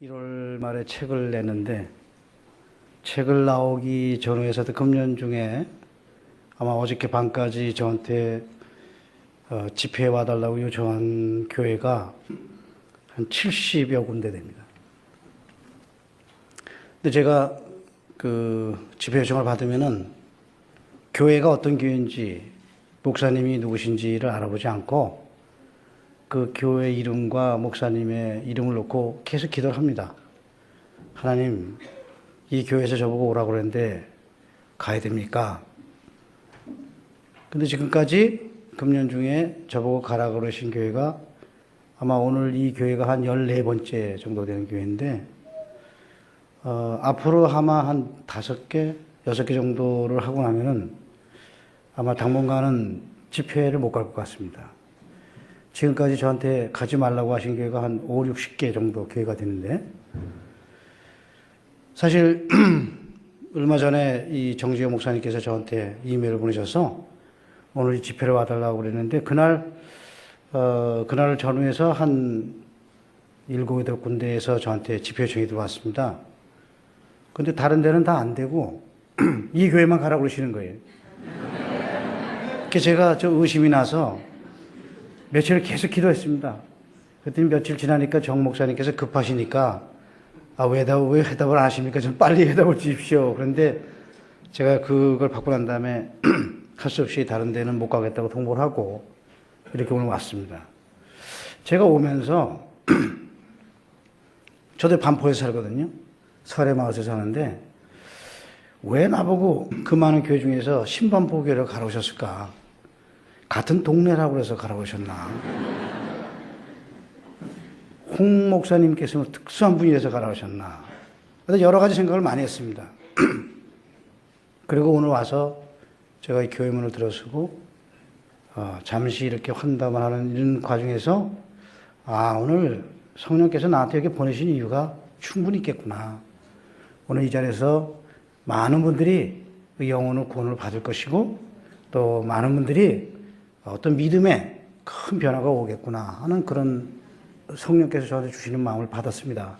1월 말에 책을 냈는데 책을 나오기 전후에서도 금년 중에 아마 어저께 밤까지 저한테 집회에 와달라고 요청한 교회가 한 70여 군데 됩니다. 근데 제가 그 집회 요청을 받으면은 교회가 어떤 교회인지 목사님이 누구신지를 알아보지 않고 그 교회 이름과 목사님의 이름을 놓고 계속 기도를 합니다. 하나님, 이 교회에서 저보고 오라고 그랬는데 가야 됩니까? 근데 지금까지 금년 중에 저보고 가라고 그러신 교회가 아마 오늘 이 교회가 한 14번째 정도 되는 교회인데 앞으로 아마 한 5개, 6개 정도를 하고 나면은 아마 당분간은 집회를 못 갈 것 같습니다. 지금까지 저한테 가지 말라고 하신 교회가 한 5, 60개 정도 교회가 되는데 사실 얼마 전에 이 정지호 목사님께서 저한테 이메일을 보내셔서 오늘 이 집회를 와달라고 그랬는데 그날을 전후해서 한 7, 8군데에서 저한테 집회 요청이 들어왔습니다. 근데 다른 데는 다 안 되고 이 교회만 가라고 그러시는 거예요. 그래서 제가 좀 의심이 나서 며칠을 계속 기도했습니다. 그랬더니 며칠 지나니까 정 목사님께서 급하시니까 왜 해답을 안 하십니까? 좀 빨리 해답을 주십시오. 그런데 제가 그걸 받고 난 다음에 할 수 없이 다른 데는 못 가겠다고 통보를 하고 이렇게 오늘 왔습니다. 제가 오면서 저도 반포에서 살거든요. 설해마을에서 사는데 왜 나보고 그 많은 교회 중에서 신반포교회를 가라 오셨을까? 같은 동네라고 해서 가라 오셨나? 홍 목사님께서는 특수한 분이라서 가라 오셨나? 여러 가지 생각을 많이 했습니다. 그리고 오늘 와서 제가 이 교회 문을 들어서고 잠시 이렇게 환담을 하는 이런 과정에서 오늘 성령께서 나한테 이렇게 보내신 이유가 충분히 있겠구나. 오늘 이 자리에서 많은 분들이 영혼의 구원을 받을 것이고 또 많은 분들이 어떤 믿음에 큰 변화가 오겠구나 하는 그런 성령께서 저한테 주시는 마음을 받았습니다.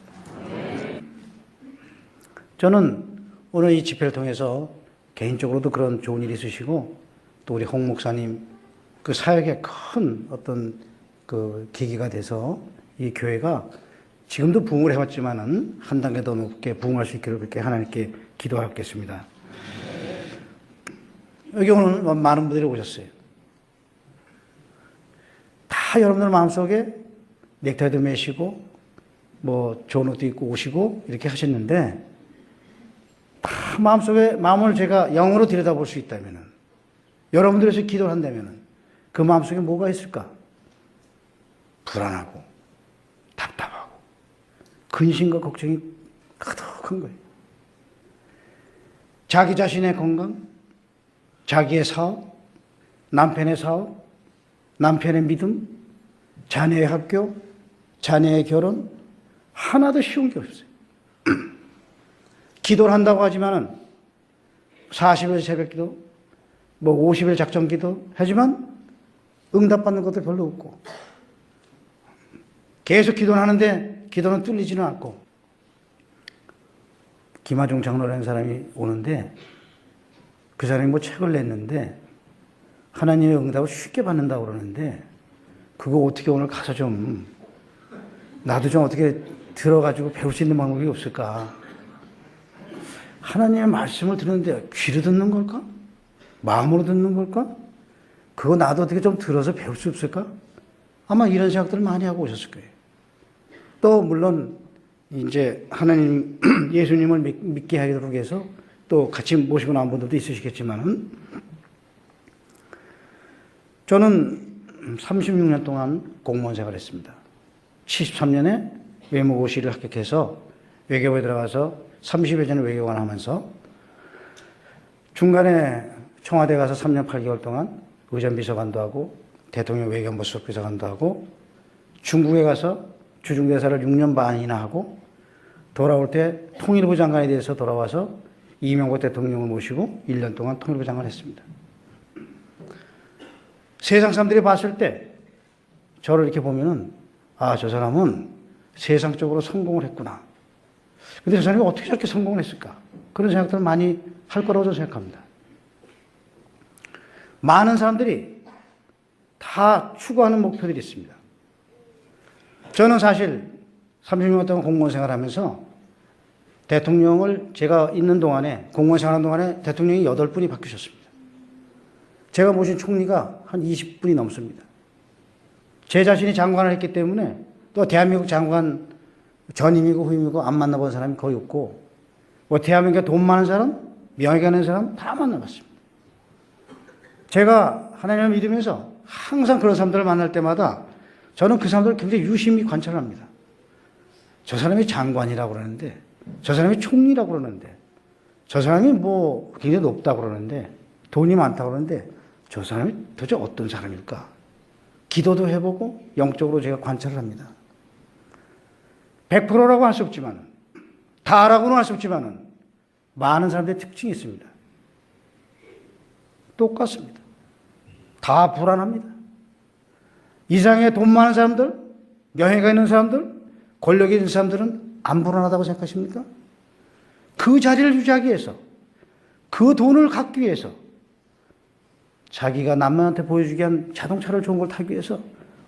저는 오늘 이 집회를 통해서 개인적으로도 그런 좋은 일이 있으시고 또 우리 홍 목사님 그 사역에 큰 어떤 그 계기가 돼서 이 교회가 지금도 부흥을 해왔지만은 한 단계 더 높게 부흥할 수 있기를 그렇게 하나님께 기도하겠습니다. 여기 오늘 많은 분들이 오셨어요. 다 여러분들 마음속에 넥타이도 매시고 뭐 좋은 옷도 입고 오시고 이렇게 하셨는데 다 마음속에 마음을 제가 영으로 들여다볼 수 있다면은 여러분들에서 기도를 한다면은 그 마음속에 뭐가 있을까? 불안하고 답답하고 근심과 걱정이 가득한 거예요. 자기 자신의 건강, 자기의 사업, 남편의 사업, 남편의 믿음, 자녀의 학교, 자녀의 결혼 하나도 쉬운 게 없어요. 기도를 한다고 하지만은 40일 새벽기도, 뭐 50일 작정기도 하지만 응답받는 것도 별로 없고 계속 기도는 하는데 기도는 뚫리지는 않고 김하중 장로라는 사람이 오는데 그 사람이 뭐 책을 냈는데 하나님의 응답을 쉽게 받는다고 그러는데 그거 어떻게 오늘 가서 좀 나도 좀 어떻게 들어가지고 배울 수 있는 방법이 없을까? 하나님의 말씀을 듣는데 귀로 듣는 걸까? 마음으로 듣는 걸까? 그거 나도 어떻게 좀 들어서 배울 수 없을까? 아마 이런 생각들을 많이 하고 오셨을 거예요. 또 물론 이제 하나님 예수님을 믿게 하도록 해서 또 같이 모시고 나온 분들도 있으시겠지만은 저는 36년 동안 공무원 생활을 했습니다. 73년에 외무고시를 합격해서 외교부에 들어가서 30여 년을 외교관 하면서 중간에 청와대 가서 3년 8개월 동안 의전비서관도 하고 대통령 외교안보 수석비서관도 하고 중국에 가서 주중대사를 6년 반이나 하고 돌아올 때 통일부 장관에 대해서 돌아와서 이명박 대통령을 모시고 1년 동안 통일부 장관을 했습니다. 세상 사람들이 봤을 때 저를 이렇게 보면은 저 사람은 세상적으로 성공을 했구나. 근데 저 사람이 어떻게 저렇게 성공을 했을까? 그런 생각들을 많이 할 거라고 저는 생각합니다. 많은 사람들이 다 추구하는 목표들이 있습니다. 저는 사실 30년 동안 공무원 생활하면서 대통령을 제가 있는 동안에, 공무원 생활하는 동안에 대통령이 8분이 바뀌셨습니다. 제가 모신 총리가 한 20분이 넘습니다. 제 자신이 장관을 했기 때문에 또 대한민국 장관 전임이고 후임이고 안 만나본 사람이 거의 없고, 뭐 대한민국에 돈 많은 사람, 명예가 있는 사람 다 만나봤습니다. 제가 하나님을 믿으면서 항상 그런 사람들을 만날 때마다 저는 그 사람들을 굉장히 유심히 관찰합니다. 저 사람이 장관이라고 그러는데, 저 사람이 총리라고 그러는데, 저 사람이 뭐 굉장히 높다고 그러는데, 돈이 많다고 그러는데, 저 사람이 도대체 어떤 사람일까? 기도도 해보고 영적으로 제가 관찰을 합니다. 100%라고 할 수 없지만, 다라고는 할 수 없지만 많은 사람들의 특징이 있습니다. 똑같습니다. 다 불안합니다. 이상의 돈 많은 사람들, 명예가 있는 사람들, 권력이 있는 사람들은 안 불안하다고 생각하십니까? 그 자리를 유지하기 위해서, 그 돈을 갖기 위해서, 자기가 남한테 보여주기 위한 자동차를 좋은 걸 타기 위해서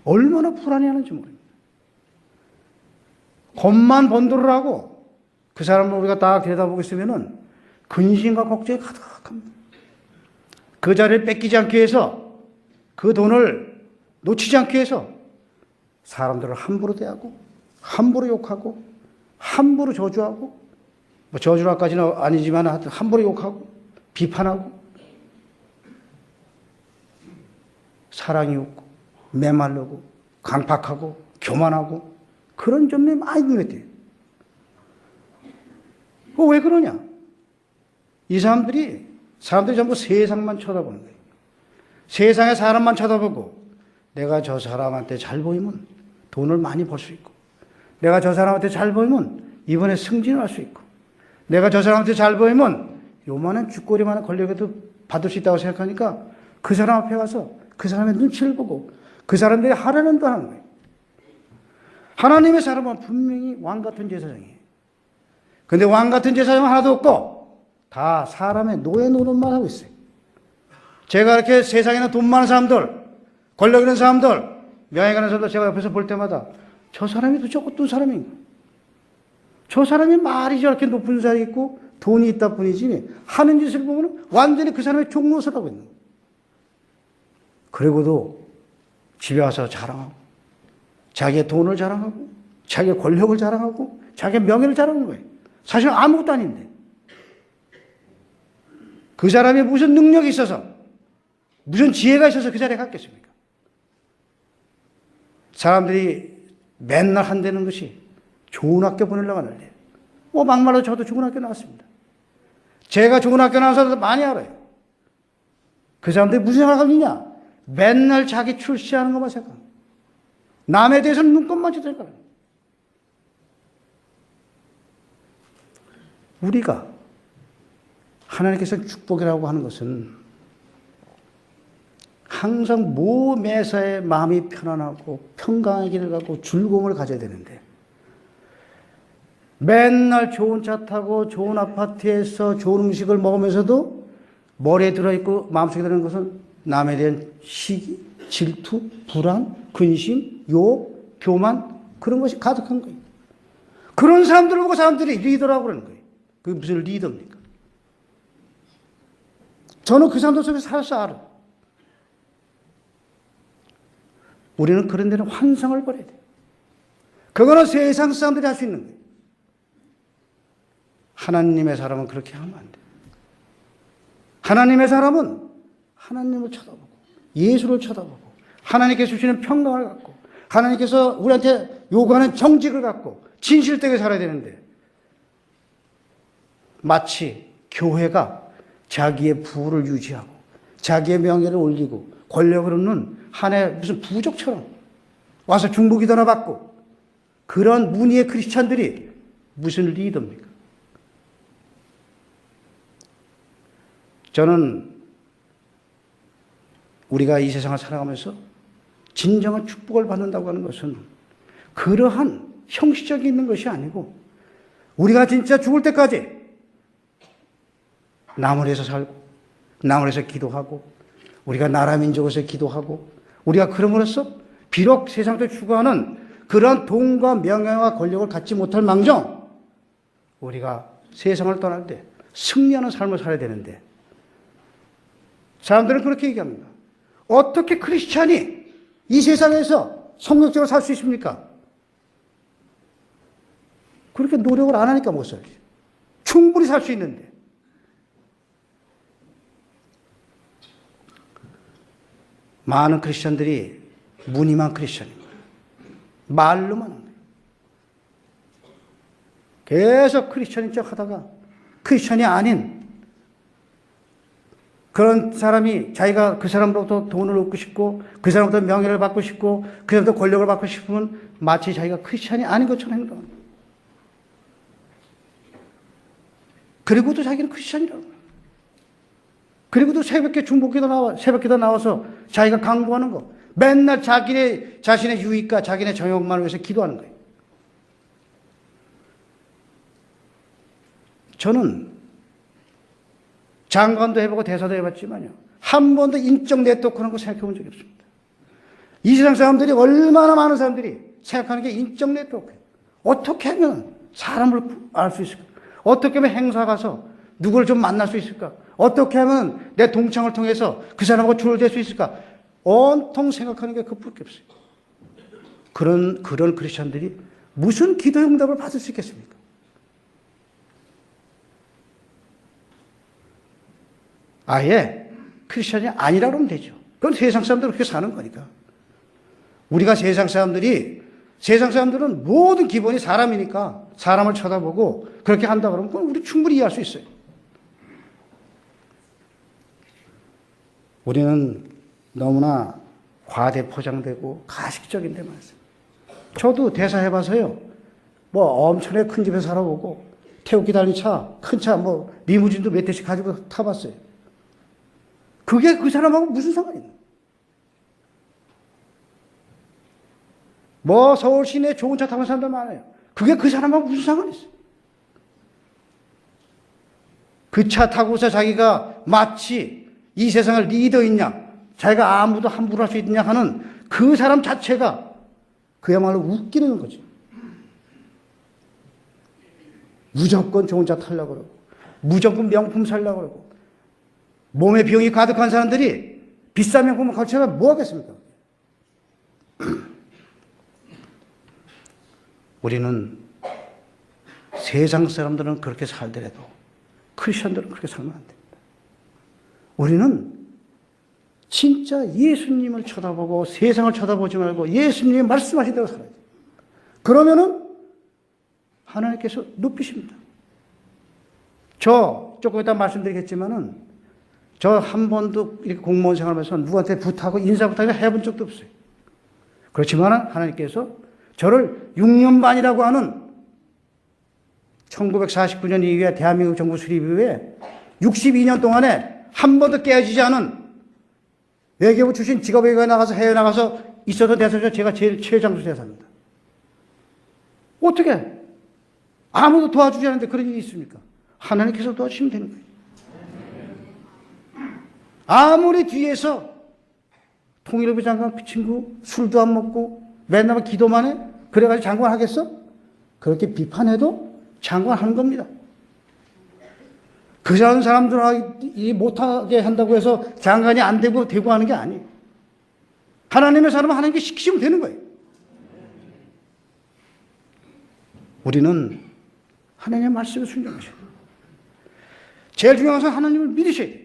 얼마나 불안해하는지 모릅니다. 겁만 번도를 하고 그 사람을 우리가 딱 들여다보고 있으면은 근심과 걱정이 가득합니다. 그 자리를 뺏기지 않기 위해서, 그 돈을 놓치지 않기 위해서 사람들을 함부로 대하고, 함부로 욕하고, 함부로 저주하고, 뭐 저주라까지는 아니지만 함부로 욕하고, 비판하고, 사랑이 없고, 메말르고, 강팍하고, 교만하고, 그런 점이 많이 눈에 띄어요. 왜 그러냐? 이 사람들이 전부 세상만 쳐다보는 거예요. 세상의 사람만 쳐다보고, 내가 저 사람한테 잘 보이면 돈을 많이 벌 수 있고, 내가 저 사람한테 잘 보이면 이번에 승진을 할 수 있고, 내가 저 사람한테 잘 보이면 요만한 쥐꼬리만한 권력에도 받을 수 있다고 생각하니까 그 사람 앞에 가서 그 사람의 눈치를 보고 그 사람들이 하라는 거 하는 거예요. 하나님의 사람은 분명히 왕 같은 제사장이에요. 근데 왕 같은 제사장은 하나도 없고 다 사람의 노예 노릇만 하고 있어요. 제가 이렇게 세상에 있는 돈 많은 사람들, 권력 있는 사람들, 명예가 있는 사람들 제가 옆에서 볼 때마다 저 사람이 도대체 어떤 사람인가? 저 사람이 말이 저렇게 높은 자리에 있고 돈이 있다 뿐이지 하는 짓을 보면 완전히 그 사람의 종노릇을 하고 있는 거예요. 그리고도 집에 와서 자랑하고, 자기의 돈을 자랑하고, 자기의 권력을 자랑하고, 자기의 명예를 자랑하는 거예요. 사실 아무것도 아닌데. 그 사람이 무슨 능력이 있어서, 무슨 지혜가 있어서 그 자리에 갔겠습니까? 사람들이 맨날 한다는 것이 좋은 학교 보내려고 하는데, 막말로 저도 좋은 학교 나왔습니다. 제가 좋은 학교 나온 사람들 많이 알아요. 그 사람들이 무슨 생각을 하느냐? 맨날 자기 출세하는 것만 생각합니다. 남에 대해서는 눈꼽만 쳐도 생각합니다. 우리가 하나님께서 축복이라고 하는 것은 항상 매사에 마음이 편안하고 평강하기를 갖고 즐거움을 가져야 되는데, 맨날 좋은 차 타고 좋은 아파트에서 좋은 음식을 먹으면서도 머리에 들어있고 마음속에 들어있는 것은 남에 대한 시기, 질투, 불안, 근심, 욕, 교만, 그런 것이 가득한 거예요. 그런 사람들을 보고 사람들이 리더라고 그러는 거예요. 그게 무슨 리더입니까? 저는 그 사람들 속에서 살아서 알아요. 우리는 그런 데는 환상을 버려야 돼요. 그거는 세상 사람들이 할 수 있는 거예요. 하나님의 사람은 그렇게 하면 안 돼요. 하나님의 사람은 하나님을 쳐다보고, 예수를 쳐다보고, 하나님께서 주시는 평강을 갖고, 하나님께서 우리한테 요구하는 정직을 갖고 진실되게 살아야 되는데, 마치 교회가 자기의 부를 유지하고 자기의 명예를 올리고 권력을 얻는 하나의 무슨 부족처럼 와서 중보기도나 받고, 그런 무늬의 크리스찬들이 무슨 리더입니까? 저는 우리가 이 세상을 살아가면서 진정한 축복을 받는다고 하는 것은 그러한 형식적인 있는 것이 아니고, 우리가 진짜 죽을 때까지 남을 위해서 살고, 남을 위해서 기도하고, 우리가 나라 민족에서 기도하고, 우리가 그럼으로써 비록 세상에 추구하는 그런 돈과 명예와 권력을 갖지 못할 망정, 우리가 세상을 떠날 때 승리하는 삶을 살아야 되는데, 사람들은 그렇게 얘기합니다. 어떻게 크리스찬이 이 세상에서 성역적으로 살 수 있습니까? 그렇게 노력을 안 하니까 못 살죠. 충분히 살 수 있는데. 많은 크리스찬들이 무늬만 크리스찬입니다. 말로만 하는 거예요. 계속 크리스찬인 척 하다가 크리스찬이 아닌 그런 사람이 자기가 그 사람으로부터 돈을 얻고 싶고 그 사람부터 명예를 받고 싶고 그 사람부터 권력을 받고 싶으면 마치 자기가 크리스찬이 아닌 것처럼 행동합니다. 그리고도 자기는 크리스찬이라고. 그리고도 새벽기도 나와서 자기가 강구하는 거. 맨날 자신의 유익과 자기네 정욕만을 위해서 기도하는 거예요. 저는 장관도 해보고 대사도 해봤지만요. 한 번도 인적 네트워크라는 거 생각해 본 적이 없습니다. 이 세상 사람들이 얼마나 많은 사람들이 생각하는 게 인적 네트워크예요. 어떻게 하면 사람을 알 수 있을까? 어떻게 하면 행사 가서 누구를 좀 만날 수 있을까? 어떻게 하면 내 동창을 통해서 그 사람하고 줄을 댈 수 있을까? 온통 생각하는 게 그뿐이 없어요. 그런 크리스찬들이 무슨 기도 응답을 받을 수 있겠습니까? 아예 크리스찬이 아니라고 하면 되죠. 그건 세상 사람들은 그렇게 사는 거니까. 우리가 세상 사람들은 모든 기본이 사람이니까 사람을 쳐다보고 그렇게 한다 그러면 그건 우리 충분히 이해할 수 있어요. 우리는 너무나 과대 포장되고 가식적인 데만 있어요. 저도 대사 해봐서요. 뭐 엄청나게 큰 집에 살아보고 태우기 달린 차, 큰 차, 뭐 리무진도 몇 대씩 가지고 타봤어요. 그게 그 사람하고 무슨 상관이 있나? 뭐 서울 시내에 좋은 차 타는 사람들 많아요. 그게 그 사람하고 무슨 상관이 있어요? 그 차 타고서 자기가 마치 이 세상을 리더있냐, 자기가 아무도 함부로 할 수 있느냐 하는 그 사람 자체가 그야말로 웃기는 거죠. 무조건 좋은 차 타려고 그러고, 무조건 명품 살려고 그러고, 몸에 병이 가득한 사람들이 비싼 명품을 걸쳐서 뭐 하겠습니까? 우리는 세상 사람들은 그렇게 살더라도 크리스천들은 그렇게 살면 안 됩니다. 우리는 진짜 예수님을 쳐다보고 세상을 쳐다보지 말고 예수님이 말씀하신 대로 살아야 돼요. 그러면은 하나님께서 높이십니다. 저 조금 이따 말씀드리겠지만은 저 한 번도 이렇게 공무원 생활하면서 누구한테 부탁하고 인사 부탁을 해본 적도 없어요. 그렇지만 하나님께서 저를 6년 반이라고 하는 1949년 이후에 대한민국 정부 수립 이후에 62년 동안에 한 번도 깨어지지 않은 외교부 출신 직업외교에 나가서 해외 나가서 있어도 대사죠. 제가 제일 최장수 대사입니다. 어떻게 아무도 도와주지 않는데 그런 일이 있습니까? 하나님께서 도와주시면 되는 거예요. 아무리 뒤에서 통일부 장관 그 친구 술도 안 먹고 맨날 기도만 해? 그래가지고 장관 하겠어? 그렇게 비판해도 장관 하는 겁니다. 그 사람들이 못하게 한다고 해서 장관이 안 되고 하는 게 아니에요. 하나님의 사람은 하나님께 시키시면 되는 거예요. 우리는 하나님의 말씀에 순종하셔야 돼요. 제일 중요한 것은 하나님을 믿으셔야 돼요.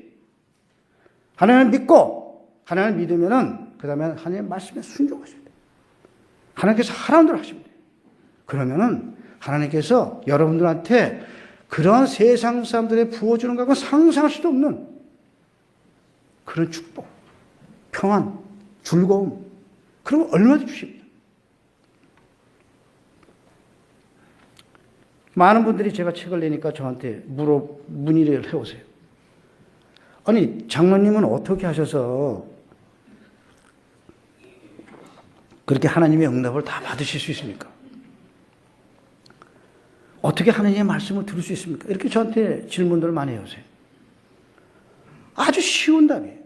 하나님을 믿고 하나님을 믿으면은 그 다음에 하나님의 말씀에 순종하셔야 돼요. 하나님께서 하라는 대로 하시면 돼요. 그러면은 하나님께서 여러분들한테 그런 세상 사람들의 부어주는 것과 상상할 수도 없는 그런 축복, 평안, 즐거움, 그런 거 얼마나 주십니다. 많은 분들이 제가 책을 내니까 저한테 문의를 해오세요. 아니, 장로님은 어떻게 하셔서 그렇게 하나님의 응답을 다 받으실 수 있습니까? 어떻게 하나님의 말씀을 들을 수 있습니까? 이렇게 저한테 질문들을 많이 해오세요. 아주 쉬운 답이에요.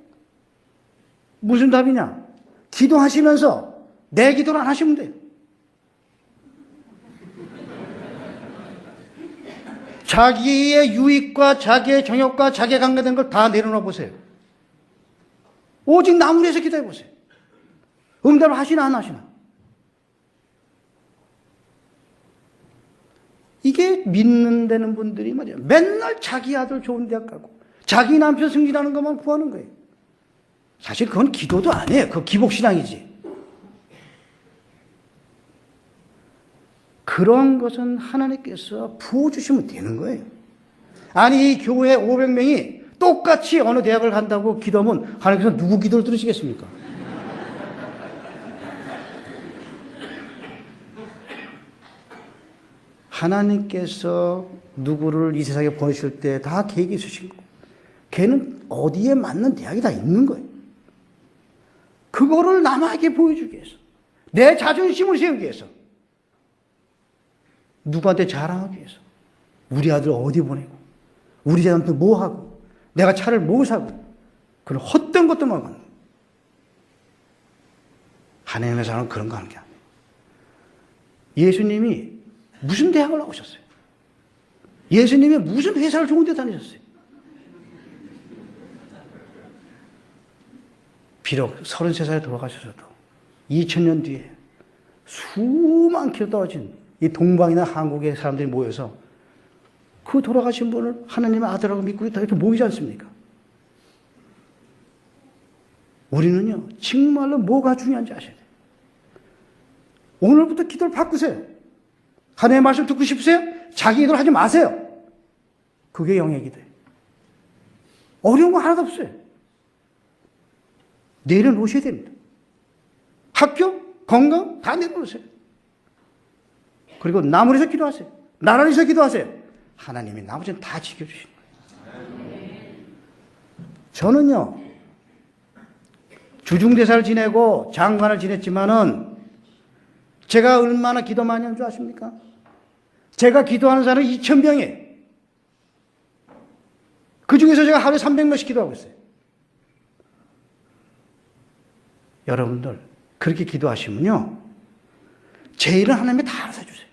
무슨 답이냐? 기도하시면서 내 기도를 안 하시면 돼요. 자기의 유익과 자기의 정욕과 자기에 관계된 걸 다 내려놓아 보세요. 오직 나무를 위해서 기도해 보세요. 응답을 하시나 안 하시나. 이게 믿는 되는 분들이 말이야. 맨날 자기 아들 좋은 대학 가고 자기 남편 승진하는 것만 구하는 거예요. 사실 그건 기도도 아니에요. 그거 기복신앙이지. 그런 것은 하나님께서 부어주시면 되는 거예요. 아니, 이 교회 500명이 똑같이 어느 대학을 간다고 기도하면 하나님께서 누구 기도를 들으시겠습니까? 하나님께서 누구를 이 세상에 보내실 때 다 계획이 있으신 거고, 걔는 어디에 맞는 대학이 다 있는 거예요. 그거를 남에게 보여주기 위해서, 내 자존심을 세우기 위해서, 누구한테 자랑하기 위해서, 우리 아들 어디 보내고, 우리 자녀한테 뭐 하고, 내가 차를 뭐 사고, 그런 헛된 것들만 하는 거예요. 하나님의 사람은 그런 거 하는 게 아니에요. 예수님이 무슨 대학을 나오셨어요? 예수님이 무슨 회사를 좋은 데 다니셨어요? 비록 33살에 돌아가셔서도 2000년 뒤에 수만 킬로 떨어진 이 동방이나 한국의 사람들이 모여서 그 돌아가신 분을 하나님의 아들하고 믿고 있다 이렇게 모이지 않습니까? 우리는요, 정말로 뭐가 중요한지 아셔야 돼요. 오늘부터 기도를 바꾸세요. 하나님의 말씀 듣고 싶으세요? 자기 기도를 하지 마세요. 그게 영의 기도예요. 어려운 거 하나도 없어요. 내려놓으셔야 됩니다. 학교, 건강 다 내려놓으세요. 그리고 나무를 위해서 기도하세요. 나라를 위해서 기도하세요. 하나님이 나머지는 다 지켜주시는 거예요. 저는요, 주중대사를 지내고 장관을 지냈지만은 제가 얼마나 기도 많이 한 줄 아십니까? 제가 기도하는 사람은 2000명이에요. 그 중에서 제가 하루에 300명씩 기도하고 있어요. 여러분들, 그렇게 기도하시면요, 제 일은 하나님이 다 알아서 해주세요.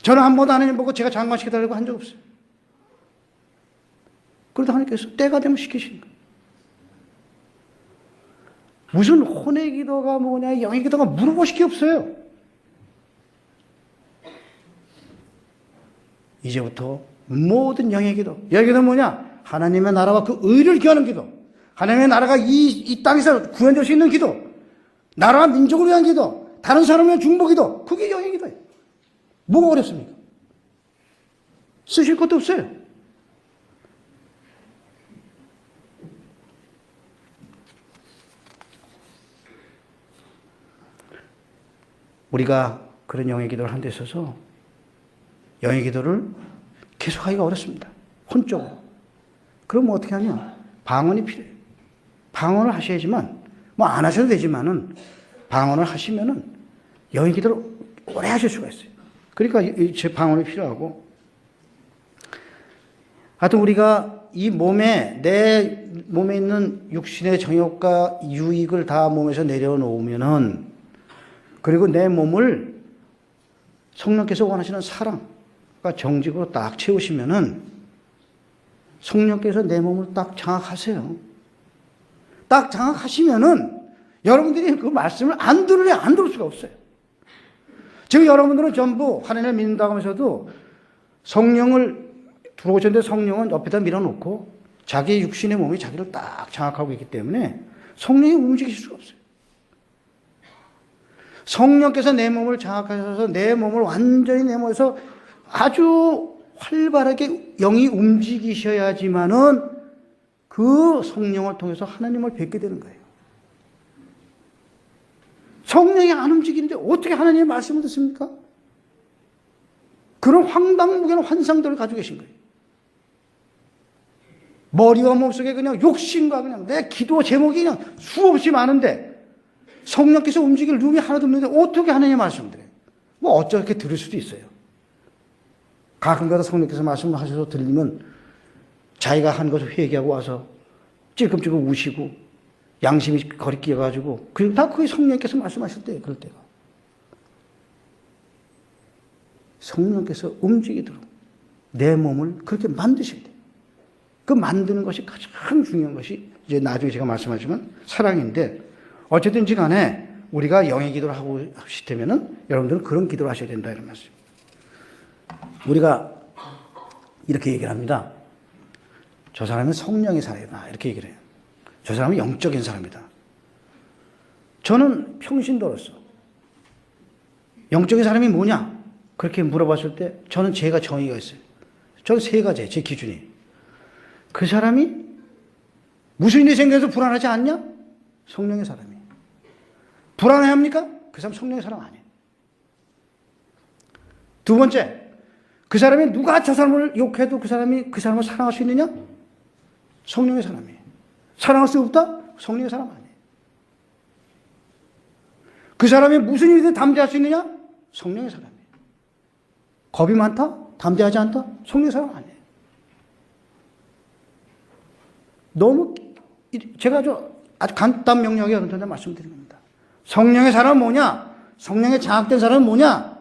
저는 한 번도 하나님 보고 제가 장관 시켜달라고 한 적 없어요. 그러다 하나님께서 때가 되면 시키시는 거예요. 무슨 혼의 기도가 뭐냐, 영의 기도가 물어보실 게 없어요. 이제부터 모든 영의 기도, 영의 기도는 뭐냐? 하나님의 나라와 그 의를 구하는 기도, 하나님의 나라가 이 땅에서 구현될 수 있는 기도, 나라와 민족을 위한 기도, 다른 사람을 위한 중보 기도, 그게 영의 기도예요. 뭐가 어렵습니까? 쓰실 것도 없어요. 우리가 그런 영의 기도를 하는 데 있어서 영의 기도를 계속하기가 어렵습니다. 혼적으로. 그럼 어떻게 하냐? 방언이 필요해요. 방언을 하셔야지만, 뭐 안 하셔도 되지만은, 방언을 하시면은 영의 기도를 오래 하실 수가 있어요. 그러니까 제 방언이 필요하고, 하여튼 우리가 이 몸에, 내 몸에 있는 육신의 정욕과 유익을 다 몸에서 내려놓으면은, 그리고 내 몸을 성령께서 원하시는 사랑과 정직으로 딱 채우시면은 성령께서 내 몸을 딱 장악하세요. 딱 장악하시면은 여러분들이 그 말씀을 안 들을 수가 없어요. 지금 여러분들은 전부 하나님을 믿는다고 하면서도 성령을 들어오셨는데 성령은 옆에다 밀어놓고 자기의 육신의 몸이 자기를 딱 장악하고 있기 때문에 성령이 움직이실 수가 없어요. 성령께서 내 몸을 장악하셔서 내 몸을 완전히 내 몸에서 아주 활발하게 영이 움직이셔야지만은 그 성령을 통해서 하나님을 뵙게 되는 거예요. 성령이 안 움직이는데 어떻게 하나님의 말씀을 듣습니까? 그런 황당무계한 환상들을 가지고 계신 거예요. 머리와 몸속에 그냥 욕심과 그냥 내 기도 제목이 그냥 수없이 많은데 성령께서 움직일 룸이 하나도 없는데 어떻게 하나님의 말씀을 들어요? 뭐 어쩌게 들을 수도 있어요. 가끔가다 성령께서 말씀하셔서 들리면 자기가 한 것을 회개하고 와서 찔끔찔끔 우시고 양심이 거리끼어가지고 다 그게 성령께서 말씀하실 때예요. 그럴 때가. 성령께서 움직이도록 내 몸을 그렇게 만드실 때 그 만드는 것이 가장 중요한 것이 이제 나중에 제가 말씀하지만 사랑인데 어쨌든지 간에 우리가 영의 기도를 하고 싶다면은 여러분들은 그런 기도를 하셔야 된다 이런 말씀. 우리가 이렇게 얘기를 합니다. 저 사람은 성령의 사람이다 이렇게 얘기를 해요. 저 사람은 영적인 사람이다. 저는 평신도로서 영적인 사람이 뭐냐 그렇게 물어봤을 때 저는 제가 정의가 있어요. 저는 세 가지예요. 제 기준이. 그 사람이 무슨 일이 생겨서 불안하지 않냐? 성령의 사람이에요. 불안해합니까? 그 사람 성령의 사람 아니에요. 두 번째, 그 사람이 누가 저 사람을 욕해도 그 사람이 그 사람을 사랑할 수 있느냐? 성령의 사람이에요. 사랑할 수 없다? 성령의 사람 아니에요. 그 사람이 무슨 일이든 담대할 수 있느냐? 성령의 사람이에요. 겁이 많다? 담대하지 않다? 성령의 사람 아니에요. 너무 제가 아주 간단 명료하게 여러분들한테 말씀드린 겁니다. 성령의 사람은 뭐냐? 성령의 장악된 사람은 뭐냐?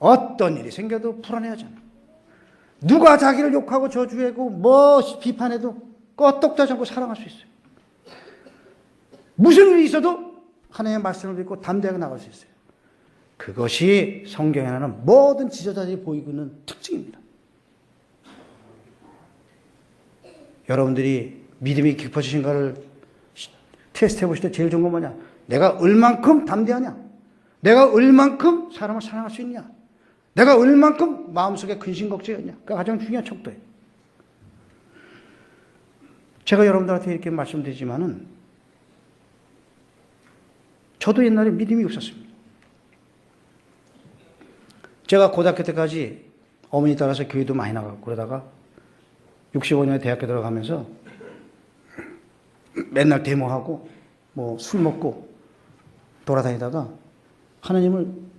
어떤 일이 생겨도 불안해하지 않아. 누가 자기를 욕하고 저주하고 뭐 비판해도 껐떡하지 않고 사랑할 수 있어요. 무슨 일이 있어도 하나님의 말씀을 믿고 담대하게 나갈 수 있어요. 그것이 성경에 나오는 모든 지도자들이 보이고 있는 특징입니다. 여러분들이 믿음이 깊어지신가를 테스트해 보실 때 제일 좋은 건 뭐냐? 내가 얼만큼 담대하냐? 내가 얼만큼 사람을 사랑할 수 있냐? 내가 얼만큼 마음속에 근심 걱정이 없냐? 그게 가장 중요한 척도예요. 제가 여러분들한테 이렇게 말씀드리지만은 저도 옛날에 믿음이 없었습니다. 제가 고등학교 때까지 어머니 따라서 교회도 많이 나가고 그러다가 65년에 대학교 들어가면서 맨날 데모하고 뭐 술 먹고 돌아다니다가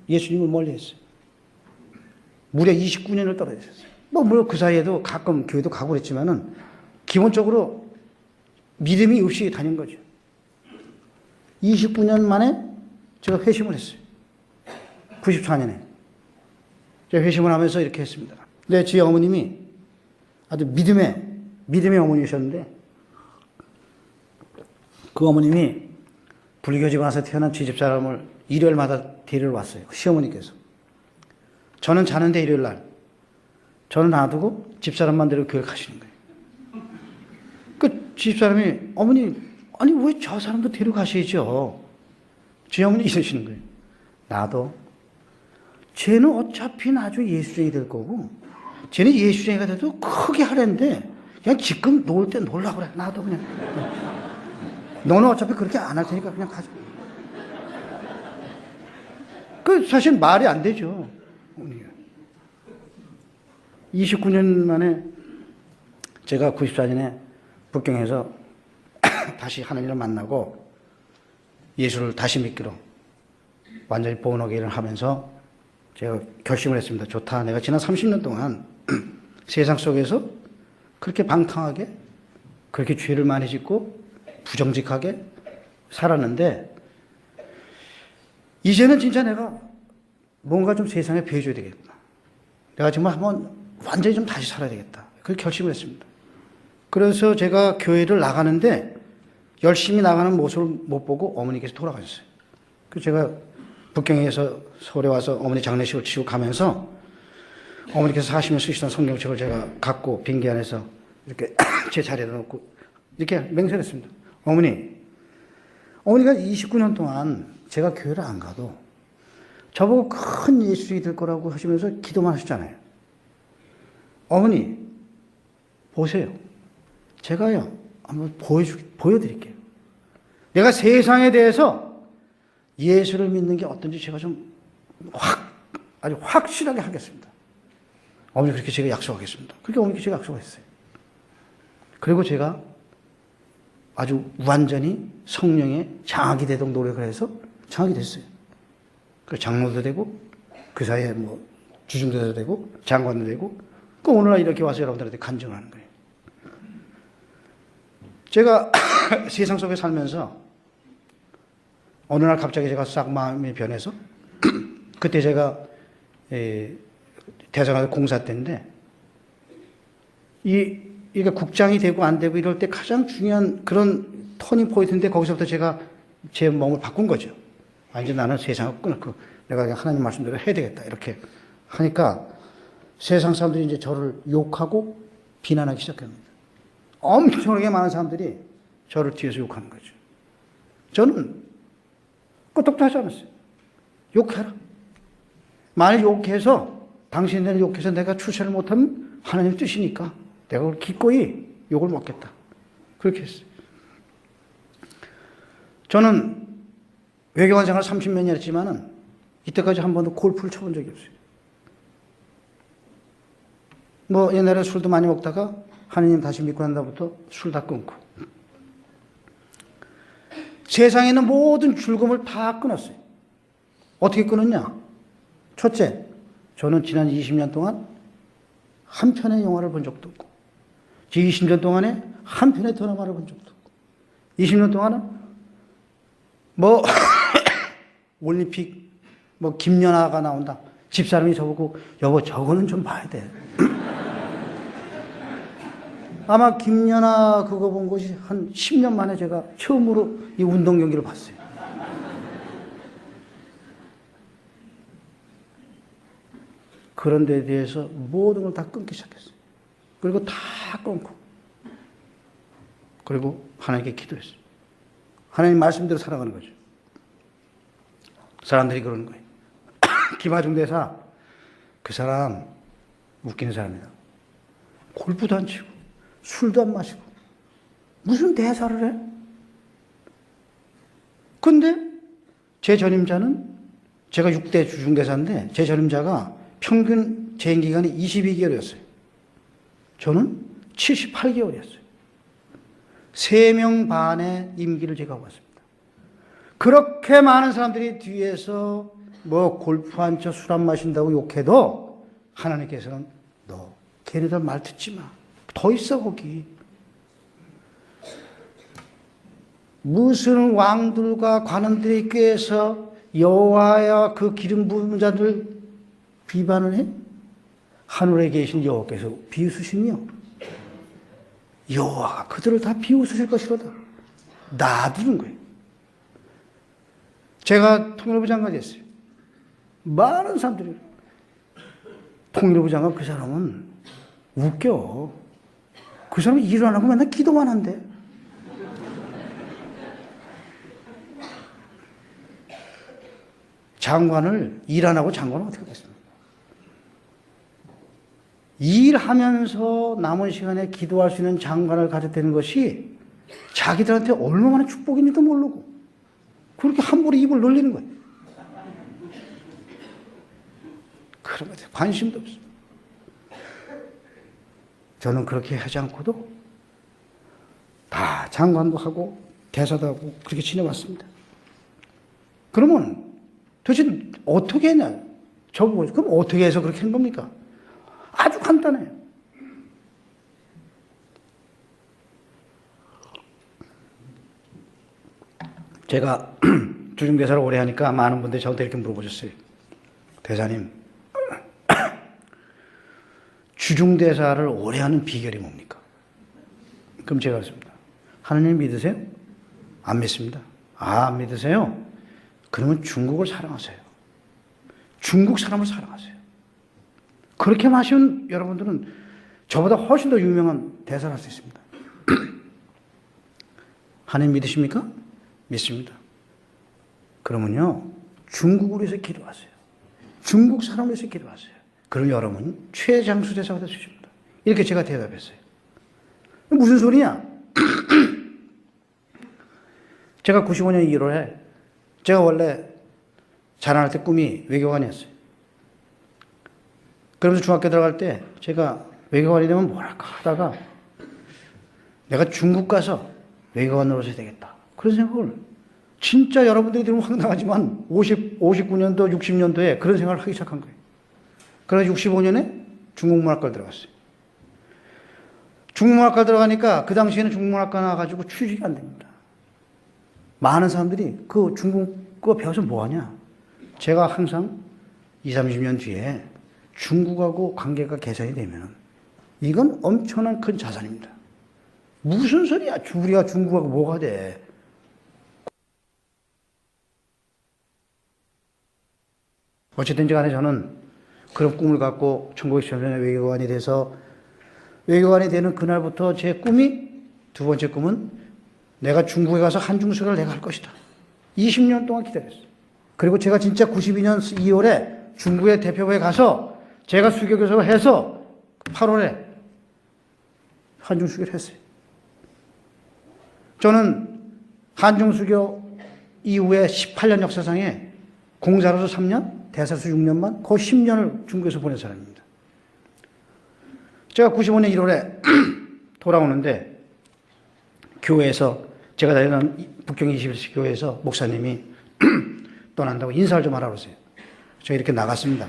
예수님을 멀리 했어요. 무려 29년을 떨어졌어요. 물론 그 사이에도 가끔 교회도 가고 그랬지만은 기본적으로 믿음이 없이 다닌 거죠. 29년 만에 제가 회심을 했어요. 94년에. 제가 회심을 하면서 이렇게 했습니다. 근데 제 어머님이 아주 믿음의 어머니셨는데 그 어머님이 불교 집안에서 태어난 제 집사람을 일요일마다 데리러 왔어요. 시어머니께서. 저는 자는데 일요일날 저는 놔두고 집사람만 데리고 교회 가시는 거예요. 그 집사람이 어머니 아니 왜 저 사람도 데려가셔야죠. 제 어머니 이러시는 거예요. 나도 쟤는 어차피 나중에 예수쟁이 될 거고 쟤는 예수쟁이가 돼도 크게 하려는데 그냥 지금 놀 때 놀라고 그래. 나도 그냥 너는 어차피 그렇게 안 할 테니까 그냥 가자. 그 사실 말이 안 되죠. 29년 만에 제가 94년에 북경에서 다시 하나님을 만나고 예수를 다시 믿기로 완전히 본어게인을 하면서 제가 결심을 했습니다. 좋다. 내가 지난 30년 동안 세상 속에서 그렇게 방탕하게 그렇게 죄를 많이 짓고 부정직하게 살았는데 이제는 진짜 내가 뭔가 좀 세상에 배워줘야 되겠구나. 내가 정말 한번 완전히 좀 다시 살아야 되겠다. 그렇게 결심을 했습니다. 그래서 제가 교회를 나가는데 열심히 나가는 모습을 못 보고 어머니께서 돌아가셨어요. 그래서 제가 북경에서 서울에 와서 어머니 장례식을 치고 가면서 어머니께서 40년 쓰시던 성경책을 제가 갖고 빙기 안에서 이렇게 제 자리에 놓고 이렇게 맹세했습니다. 어머니가 29년 동안 제가 교회를 안 가도 저보고 큰 예수님이 될 거라고 하시면서 기도만 하셨잖아요. 어머니, 보세요. 제가요, 한번 보여드릴게요. 내가 세상에 대해서 예수를 믿는 게 어떤지 제가 좀 아주 확실하게 하겠습니다. 어머니 그렇게 제가 약속하겠습니다. 그렇게 어머니께 제가 약속했어요. 그리고 제가 아주 완전히 성령의 장악이 되도록 노력을 해서 장악이 됐어요. 그 장로도 되고 그 사이에 뭐 주중대사도 되고 장관도 되고 그 오늘날 이렇게 와서 여러분들한테 간증을 하는 거예요. 제가 세상 속에 살면서 어느 날 갑자기 제가 싹 마음이 변해서 그때 제가 대사관 공사 때인데 이게 국장이 되고 안 되고 이럴 때 가장 중요한 그런 터닝 포인트인데 거기서부터 제가 제 몸을 바꾼 거죠. 아, 이제 나는 세상을 끊고 내가 그냥 하나님 말씀대로 해야 되겠다. 이렇게 하니까 세상 사람들이 이제 저를 욕하고 비난하기 시작합니다. 엄청나게 많은 사람들이 저를 뒤에서 욕하는 거죠. 저는 끄떡도 하지 않았어요. 욕해라. 만일 욕해서 당신들을 욕해서 내가 출세를 못하면 하나님 뜻이니까 내가 그걸 기꺼이 욕을 먹겠다. 그렇게 했어요. 저는 외교관 생활 30몇 년 했지만은 이때까지 한 번도 골프를 쳐본 적이 없어요. 뭐 옛날에 술도 많이 먹다가 하나님 다시 믿고 난 다음부터 술 다 끊고 세상에 있는 모든 즐거움을 다 끊었어요. 어떻게 끊었냐? 첫째, 저는 지난 20년 동안 한 편의 영화를 본 적도 없고 20년 동안에 한 편의 드라마를 본 적도 없고 20년 동안은 뭐 올림픽 뭐 김연아가 나온다. 집사람이 저보고 여보 저거는 좀 봐야 돼. 아마 김연아 그거 본 것이 한 10년 만에 제가 처음으로 이 운동 경기를 봤어요. 그런 데에 대해서 모든 걸 다 끊기 시작했어요. 그리고 다 끊고 그리고 하나님께 기도했어요. 하나님 말씀대로 살아가는 거죠. 사람들이 그러는 거예요. 김하중 대사 그 사람 웃기는 사람이다. 골프도 안 치고 술도 안 마시고 무슨 대사를 해? 근데 제 전임자는 제가 6대 주중대사인데 제 전임자가 평균 재임 기간이 22개월이었어요. 저는 78개월이었어요. 3명 반의 임기를 제가 하고 왔습니다. 그렇게 많은 사람들이 뒤에서 뭐 골프 안 쳐 술 안 마신다고 욕해도 하나님께서는 너 걔네들 말 듣지 마. 더 있어 거기. 무슨 왕들과 관원들이 꾀해서 여호와야 그 기름 부은 자들 비반을 해? 하늘에 계신 여호와께서 비웃으시며 여호와가 그들을 다 비웃으실 것이로다. 놔두는 거예요. 제가 통일부 장관이 됐어요. 많은 사람들이 통일부 장관 그 사람은 웃겨. 그 사람은 일을 안 하고 맨날 기도만 한대. 장관을 일 안 하고 장관은 어떻게 하겠습니까? 일하면서 남은 시간에 기도할 수 있는 장관을 가졌다는 것이 자기들한테 얼마나 축복인지도 모르고 그렇게 함부로 입을 놀리는 거예요. 그런 것에 관심도 없어요. 저는 그렇게 하지 않고도 다 장관도 하고 대사도 하고 그렇게 지내왔습니다. 그러면 도대체 어떻게 했냐? 저보고 그럼 어떻게 해서 그렇게 한 겁니까? 아주 간단해요. 제가 주중대사를 오래 하니까 많은 분들이 저한테 이렇게 물어보셨어요. 대사님, 주중대사를 오래 하는 비결이 뭡니까? 그럼 제가 그랬습니다. 하나님 믿으세요? 안 믿습니다. 아, 안 믿으세요? 그러면 중국을 사랑하세요. 중국 사람을 사랑하세요. 그렇게 마시면 여러분들은 저보다 훨씬 더 유명한 대사를 할 수 있습니다. 하나님 믿으십니까? 믿습니다. 그러면요, 중국을 위해서 기도하세요. 중국 사람을 위해서 기도하세요. 그럼 여러분 최장수 대사가 될 수 있습니다. 이렇게 제가 대답했어요. 무슨 소리냐? 제가 95년 1월에 제가 원래 자라날 때 꿈이 외교관이었어요. 그러면서 중학교 들어갈 때 제가 외교관이 되면 뭐랄까 하다가 내가 중국 가서 외교관으로서 해야 되겠다. 그런 생각을 진짜 여러분들이 들으면 황당하지만 59년도, 60년도에 그런 생각을 하기 시작한 거예요. 그래서 65년에 중국문학과를 들어갔어요. 중국문학과 들어가니까 그 당시에는 중국문학과 나와가지고 취직이 안 됩니다. 많은 사람들이 그 중국어 배워서 뭐하냐. 제가 항상 20, 30년 뒤에 중국하고 관계가 개선이 되면 이건 엄청난 큰 자산입니다. 무슨 소리야. 우리가 중국하고 뭐가 돼. 어쨌든 간에 저는 그런 꿈을 갖고 1910년에 외교관이 돼서 외교관이 되는 그날부터 제 꿈이 두 번째 꿈은 내가 중국에 가서 한중수교를 내가 할 것이다. 20년 동안 기다렸어요. 그리고 제가 진짜 92년 2월에 중국의 대표부에 가서 제가 수교교섭을 해서 8월에 한중수교를 했어요. 저는 한중수교 이후에 18년 역사상에 공사로서 3년, 대사로서 6년만, 거의 10년을 중국에서 보낸 사람입니다. 제가 95년 1월에 돌아오는데 교회에서 제가 다니는 북경 21시 교회에서 목사님이 떠난다고 인사를 좀 하라고 그러세요. 제가 이렇게 나갔습니다.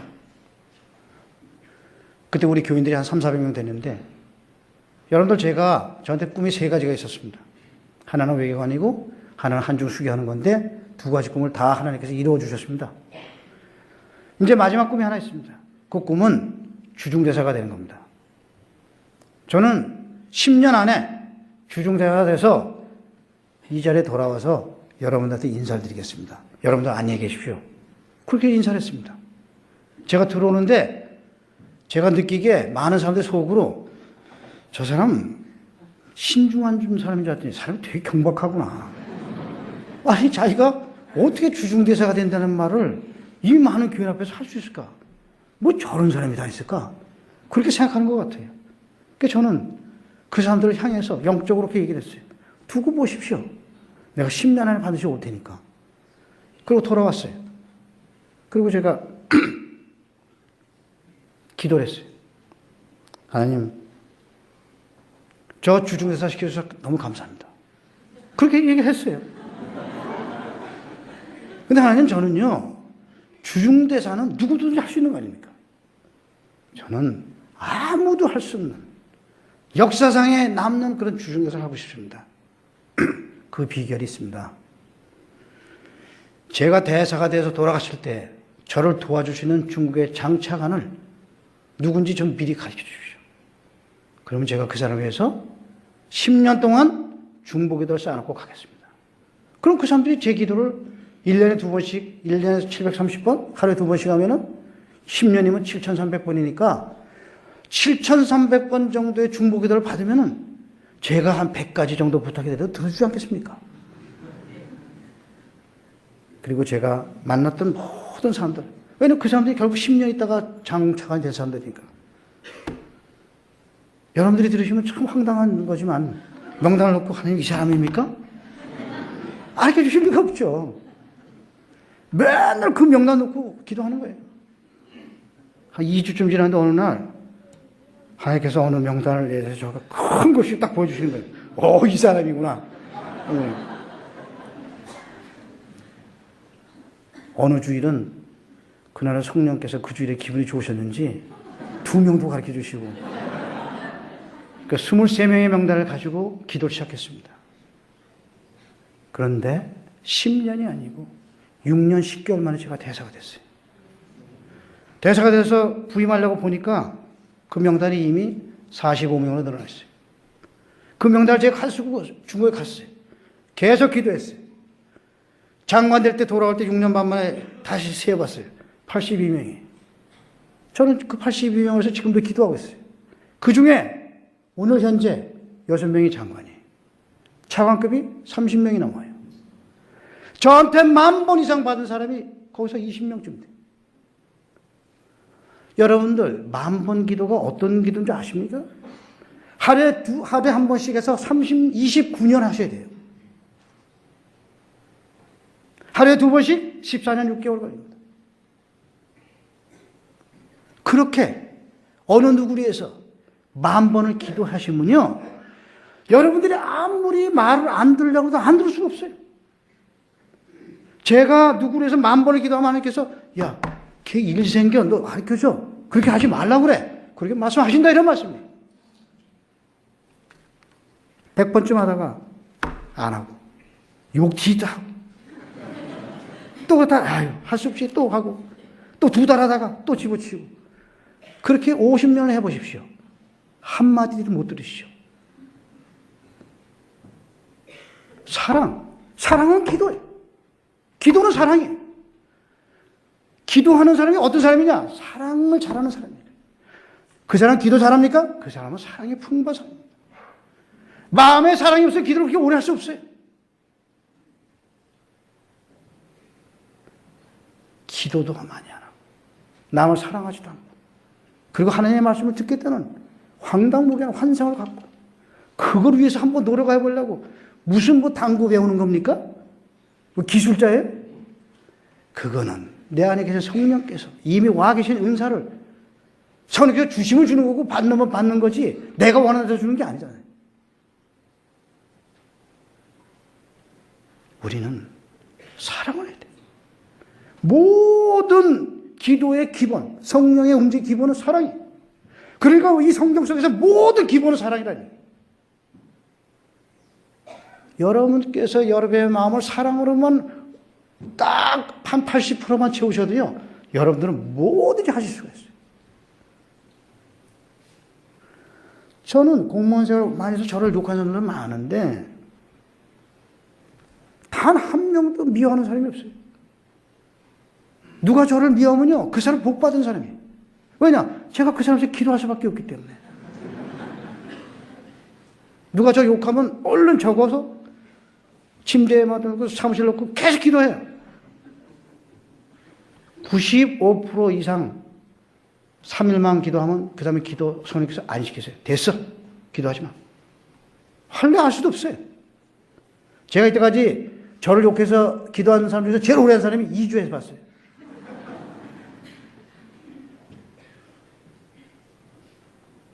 그때 우리 교인들이 한 3, 400명 됐는데 여러분들 저한테 꿈이 세 가지가 있었습니다. 하나는 외교관이고 하나는 한중수교하는 건데 두 가지 꿈을 다 하나님께서 이루어 주셨습니다. 이제 마지막 꿈이 하나 있습니다. 그 꿈은 주중대사가 되는 겁니다. 저는 10년 안에 주중대사가 돼서 이 자리에 돌아와서 여러분들한테 인사를 드리겠습니다. 여러분들 안녕히 계십시오. 그렇게 인사를 했습니다. 제가 들어오는데 제가 느끼기에 많은 사람들 속으로 저 사람 신중한 좀 사람인 줄 알았더니 사람이 되게 경박하구나. 아니 자기가 어떻게 주중대사가 된다는 말을 이 많은 교인 앞에서 할 수 있을까? 뭐 저런 사람이 다 있을까? 그렇게 생각하는 것 같아요. 그러니까 저는 그 사람들을 향해서 영적으로 그렇게 얘기를 했어요. 두고 보십시오. 내가 10년 안에 반드시 올 테니까. 그리고 돌아왔어요. 그리고 제가 기도를 했어요. 하나님, 저 주중대사 시켜주셔서 너무 감사합니다. 그렇게 얘기를 했어요. 근데 하나님, 저는요, 주중대사는 누구든지 할 수 있는 거 아닙니까? 저는 아무도 할 수 없는 역사상에 남는 그런 주중대사를 하고 싶습니다. 그 비결이 있습니다. 제가 대사가 돼서 돌아갔을 때 저를 도와주시는 중국의 장차관을 누군지 좀 미리 가르쳐 주십시오. 그러면 제가 그 사람을 위해서 10년 동안 중보기도를 쌓아놓고 가겠습니다. 그럼 그 사람들이 제 기도를 1년에 2번씩, 1년에 730번, 하루에 2번씩 하면은 10년이면 7,300번이니까 7,300번 정도의 중보기도를 받으면은 제가 한 100가지 정도 부탁이 돼도 들어주지 않겠습니까? 그리고 제가 만났던 모든 사람들, 왜냐면 그 사람들이 결국 10년 있다가 장차관이 된 사람들이니까. 여러분들이 들으시면 참 황당한 거지만 명단을 놓고 하나님 이 사람입니까? 알려 주실 리가 없죠. 맨날 그 명단 놓고 기도하는 거예요. 한 2주쯤 지났는데 어느 날 하나님께서 어느 명단을 내서 저가 큰 것이 딱 보여주시는 거예요. 이 사람이구나. 어느 주일은 그날은 성령께서 그 주일에 기분이 좋으셨는지 2명도 가르쳐 주시고 그러니까 23명의 명단을 가지고 기도를 시작했습니다. 그런데 10년이 아니고 6년 10개월 만에 제가 대사가 됐어요. 대사가 돼서 부임하려고 보니까 그 명단이 이미 45명으로 늘어났어요. 그 명단을 제가 가지고 중국에 갔어요. 계속 기도했어요. 장관 될 때 돌아올 때 6년 반 만에 다시 세어봤어요. 82명이. 저는 그 82명에서 지금도 기도하고 있어요. 그 중에 오늘 현재 6명이 장관이에요. 차관급이 30명이 넘어요. 저한테 10,000번 이상 받은 사람이 거기서 20명쯤 돼요. 여러분들 10,000번 기도가 어떤 기도인지 아십니까? 하루에 한 번씩 해서 29년 하셔야 돼요. 하루에 2번씩 14년 6개월 걸립니다. 그렇게 어느 누구를 위해서 10,000번을 기도하시면요, 여러분들이 아무리 말을 안 들으려고 해도 안 들을 수가 없어요. 제가 누구를 위해서 10,000번을 기도하면 하나님께서 야, 걔 일 생겨 너 가르쳐줘. 그렇게 하지 말라고 그래. 그렇게 말씀하신다 이런 말씀이에요. 100번쯤 하다가 안 하고 욕 진짜 하고 또 그러다 할 수 없이 또 하고 또 2달 하다가 또 집어치우고 그렇게 50년을 해보십시오. 한마디도 못 들으시죠. 사랑은 기도예요. 기도는 사랑이에요. 기도하는 사람이 어떤 사람이냐? 사랑을 잘하는 사람이에요. 그 사람 기도 잘합니까? 그 사람은 사랑이 풍부한 사람입니다. 마음에 사랑이 없어요. 기도를 그렇게 오래 할 수 없어요. 기도도 많이 안 하고 남을 사랑하지도 않고 그리고 하나님의 말씀을 듣겠다는 황당무계한 환상을 갖고 그걸 위해서 한번 노력해 보려고 무슨 뭐 당구 배우는 겁니까? 뭐 기술자예요? 그거는 내 안에 계신 성령께서 이미 와 계신 은사를 성령께서 주심을 주는 거고 받는 받는 거지 내가 원하는 대로 주는 게 아니잖아요. 우리는 사랑을 해야 돼. 모든 기도의 기본, 성령의 움직임 기본은 사랑이에요. 그러니까 이 성경 속에서 모든 기본은 사랑이라니. 여러분께서 여러분의 마음을 사랑으로만 딱 한 80%만 채우셔도요, 여러분들은 뭐든지 하실 수가 있어요. 저는 공무원 생활 많이 해서 저를 욕하는 사람들 많은데, 단 한 명도 미워하는 사람이 없어요. 누가 저를 미워하면요, 그 사람 복 받은 사람이에요. 왜냐? 제가 그 사람한테 기도할 수밖에 없기 때문에. 누가 저 욕하면 얼른 적어서 침대에 맞고 사무실 놓고 계속 기도해요. 95% 이상 3일만 기도하면 그 다음에 기도 성령께서 안 시키세요. 됐어. 기도하지 마. 할래 할 수도 없어요. 제가 이때까지 저를 욕해서 기도하는 사람 중에서 제일 오래 한 사람이 2주에서 봤어요.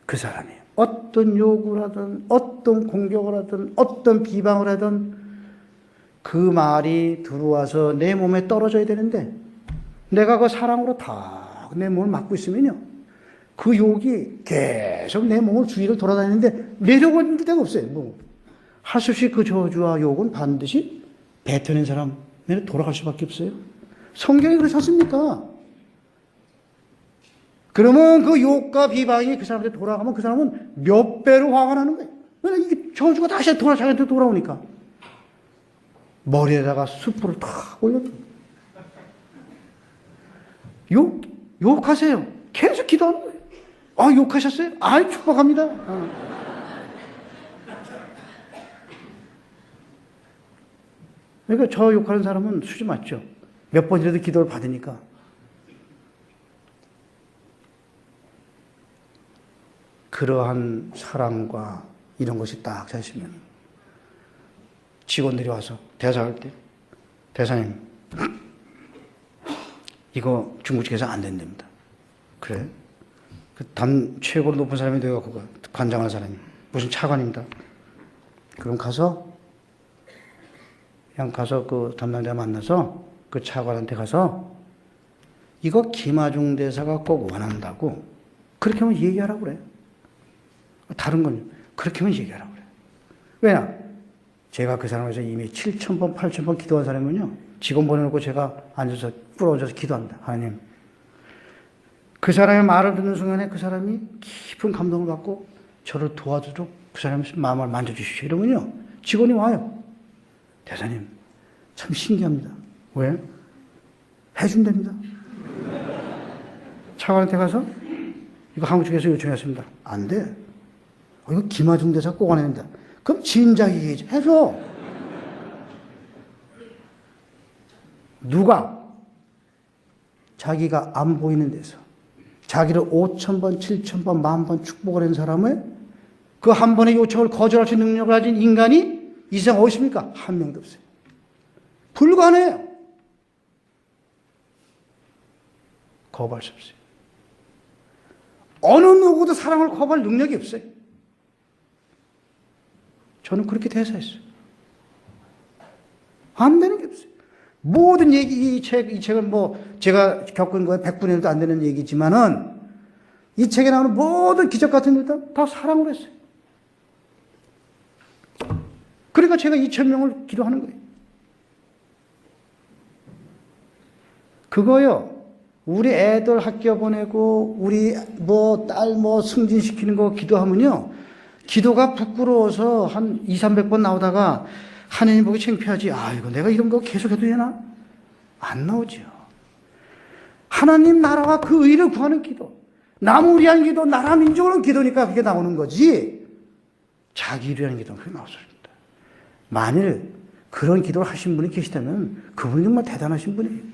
그 사람이 어떤 욕을 하든 어떤 공격을 하든 어떤 비방을 하든 그 말이 들어와서 내 몸에 떨어져야 되는데 내가 그 사랑으로 다 내 몸을 막고 있으면요 그 욕이 계속 내 몸을 주위를 돌아다니는데 내려오는 데가 없어요. 뭐 할 수 없이 그 저주와 욕은 반드시 뱉어낸 사람에게 돌아갈 수밖에 없어요. 성경이 그렇지 않습니까? 그러면 그 욕과 비방이 그 사람한테 돌아가면 그 사람은 몇 배로 화가 나는 거예요. 왜냐면 이게 저주가 다시 자기한테 돌아오니까. 머리에다가 수프를 탁 올려줘. 욕하세요. 계속 기도하는 거예요. 아, 욕하셨어요? 아이, 축복합니다. 그러니까 저 욕하는 사람은 수지 맞죠. 몇 번이라도 기도를 받으니까. 그러한 사랑과 이런 것이 딱 자시면 직원들이 와서 대사할 때 대사님 이거 중국집에서 안 된답니다. 그래? 그 최고로 높은 사람이 되어갖고 관장한 사람이 무슨 차관입니다. 그럼 그냥 가서 그 담당자 만나서 그 차관한테 가서 이거 김하중 대사가 꼭 원한다고 그렇게 하면 얘기하라고 그래. 다른 건 그렇게 하면 얘기하라고 그래. 왜냐? 제가 그 사람에서 이미 7,000번, 8,000번 기도한 사람은요, 직원 보내놓고 제가 앉아서 꿇어앉아서 기도합니다. 하나님. 그 사람의 말을 듣는 순간에 그 사람이 깊은 감동을 받고 저를 도와주도록 그 사람의 마음을 만져주십시오. 이러면요, 직원이 와요. 대사님, 참 신기합니다. 왜? 해준답니다. 차관한테 가서 이거 한국 측에서 요청했습니다. 안 돼. 이거 김하중 대사 꼭 안 합니다. 그럼 진작에 해줘. 누가 자기가 안 보이는 데서 자기를 5,000번, 7,000번, 10,000번 축복을 한 사람을 그 한 번의 요청을 거절할 수 있는 능력을 가진 인간이 이 세상 어디 있습니까? 한 명도 없어요. 불가능해요. 거부할 수 없어요. 어느 누구도 사랑을 거부할 능력이 없어요. 저는 그렇게 대사했어요. 안 되는 게 없어요. 모든 얘기, 이 책은 뭐, 제가 겪은 거에 100분의 1도 안 되는 얘기지만은, 이 책에 나오는 모든 기적 같은 일들 다 사랑으로 했어요. 그러니까 제가 2,000명을 기도하는 거예요. 그거요. 우리 애들 학교 보내고 우리 딸 승진시키는 거 기도하면요. 기도가 부끄러워서 한 200~300번 나오다가 하나님 보기 창피하지. 아, 이거 내가 이런 거 계속 해도 되나? 안 나오죠. 하나님 나라와 그 의를 구하는 기도. 남을 위한 기도, 나라 민족을 기도니까 그게 나오는 거지. 자기 일을 위한 기도는 그게 나왔습니다. 만일 그런 기도를 하신 분이 계시다면 그분이 정말 대단하신 분이에요.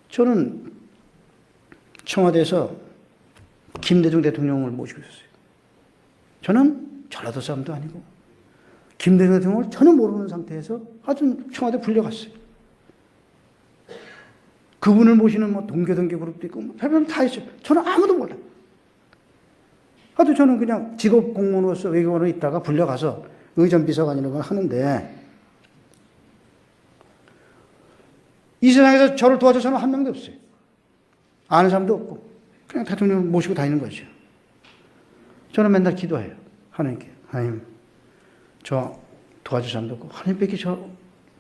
저는 청와대에서 김대중 대통령을 모시고 있었어요. 저는 전라도 사람도 아니고 김대중 대통령을 전혀 모르는 상태에서 하여튼 청와대 불려갔어요. 그분을 모시는 동교동계 그룹도 있고 별별 다 있어요. 저는 아무도 몰라요. 하여튼 저는 그냥 직업 공무원으로서 외교관으로 있다가 불려가서 의전비서관 이런 걸 하는데 이 세상에서 저를 도와줄 사람은 한 명도 없어요. 아는 사람도 없고 그냥 대통령 모시고 다니는 거죠. 저는 맨날 기도해요. 하나님께. 하나님, 저 도와줄 사람도 없고 하나님께 저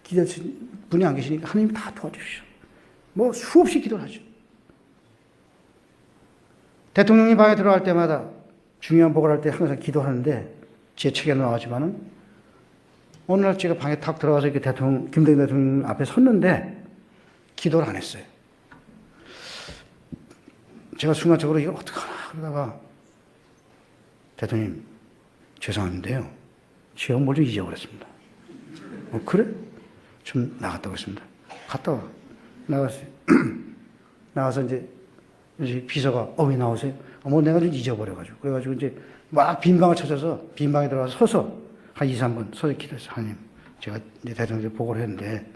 기도하신 분이 안 계시니까 하나님 다 도와주시오. 수없이 기도를 하죠. 대통령이 방에 들어갈 때마다 중요한 보고를 할 때 항상 기도하는데 제 책에 나왔지만은 어느 날 제가 방에 탁 들어가서 이렇게 김대중 대통령 앞에 섰는데 기도를 안 했어요. 제가 순간적으로 이걸 어떡하나 그러다가 대통령 죄송한데요. 제가 뭘 좀 잊어버렸습니다. 그래? 좀 나갔다 오겠습니다. 갔다 와. 나갔어요. 나가서 이제 비서가 왜 나오세요? 내가 좀 잊어버려가지고. 그래가지고 이제 막 빈 방을 찾아서 빈 방에 들어가서 서서 한 2~3분 서서 기도했어요. 하나님, 제가 이제 대통령한테 보고를 했는데